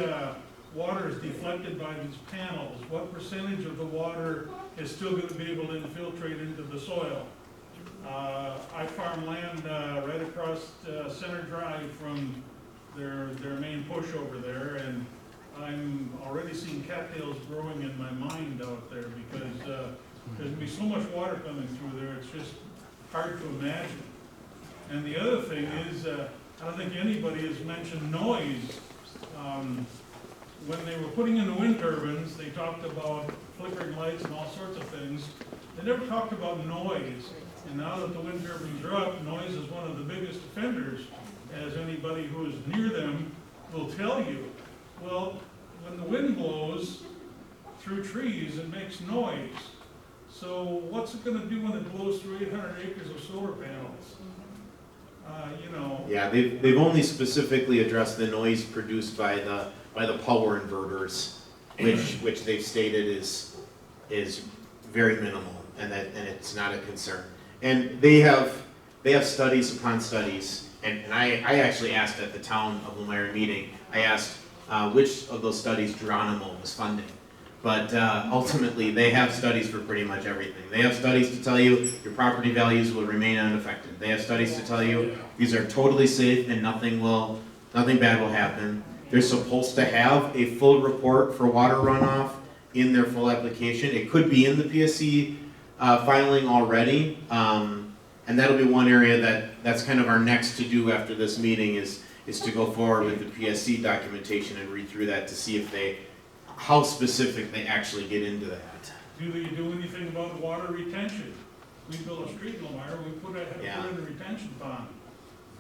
U: water is deflected by these panels? What percentage of the water is still going to be able to infiltrate into the soil? I farm land right across Center Drive from their main push over there, and I'm already seeing cattails growing in my mind out there because there's going to be so much water coming through there, it's just hard to imagine. And the other thing is, I don't think anybody has mentioned noise. When they were putting in the wind turbines, they talked about flickering lights and all sorts of things. They never talked about noise. And now that the wind turbines are up, noise is one of the biggest offenders, as anybody who is near them will tell you. Well, when the wind blows through trees, it makes noise. So what's it going to do when it blows through 800 acres of solar panels? You know.
B: Yeah, they've only specifically addressed the noise produced by the power inverters, which they've stated is very minimal, and it's not a concern. And they have studies upon studies, and I actually asked at the Town of Lomira meeting, I asked which of those studies Geronimo was funding. But ultimately, they have studies for pretty much everything. They have studies to tell you your property values will remain unaffected. They have studies to tell you these are totally safe and nothing bad will happen. They're supposed to have a full report for water runoff in their full application. It could be in the PSC filing already, and that'll be one area that's kind of our next to do after this meeting is to go forward with the PSC documentation and read through that to see how specific they actually get into that.
U: Do you do anything about water retention? We built a street in Lomira, we put in a retention pond.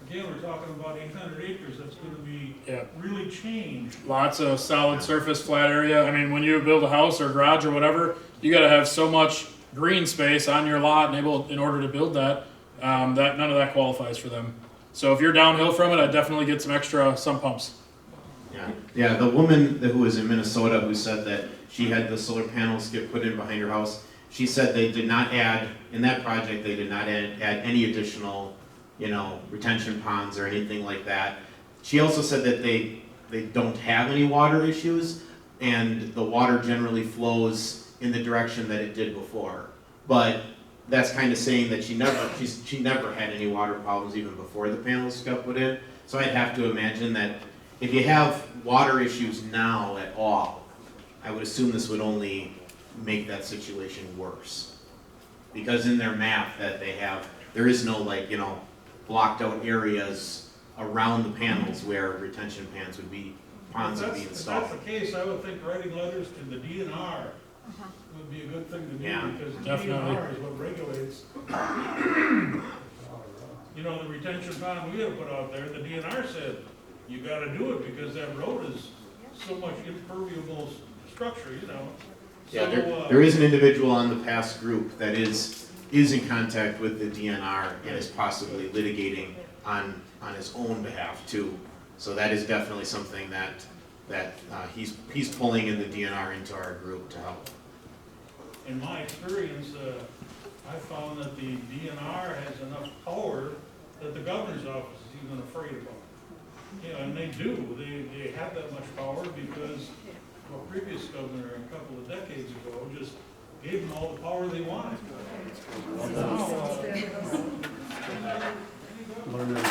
U: Again, we're talking about 800 acres that's going to be really changed.
A: Lots of solid surface, flat area. I mean, when you build a house or garage or whatever, you got to have so much green space on your lot in order to build that, that none of that qualifies for them. So if you're downhill from it, I'd definitely get some extra sump pumps.
B: Yeah, the woman who was in Minnesota who said that she had the solar panels get put in behind her house, she said they did not add, in that project, they did not add any additional, retention ponds or anything like that. She also said that they don't have any water issues, and the water generally flows in the direction that it did before. But that's kind of saying that she never had any water problems even before the panels got put in. So I'd have to imagine that if you have water issues now at all, I would assume this would only make that situation worse. Because in their map that they have, there is no like, you know, blocked out areas around the panels where retention ponds would be installed.
U: If that's the case, I would think writing letters to the DNR would be a good thing to do,
B: Yeah,
U: because the
A: definitely.
U: DNR is what regulates. You know, the retention pond we had put out there, the DNR said, you gotta do it because that road is so much impermeable structure, you know.
B: Yeah,
U: So,
B: there is an individual on the past group that is in contact with the DNR and is possibly litigating on his own behalf too. So that is definitely something that he's pulling in the DNR into our group to help.
U: In my experience, I found that the DNR has enough power that the governor's office is even afraid about. You know, and they do, they have that much power because a previous governor a couple of decades ago just gave them all the power they wanted. Well, now,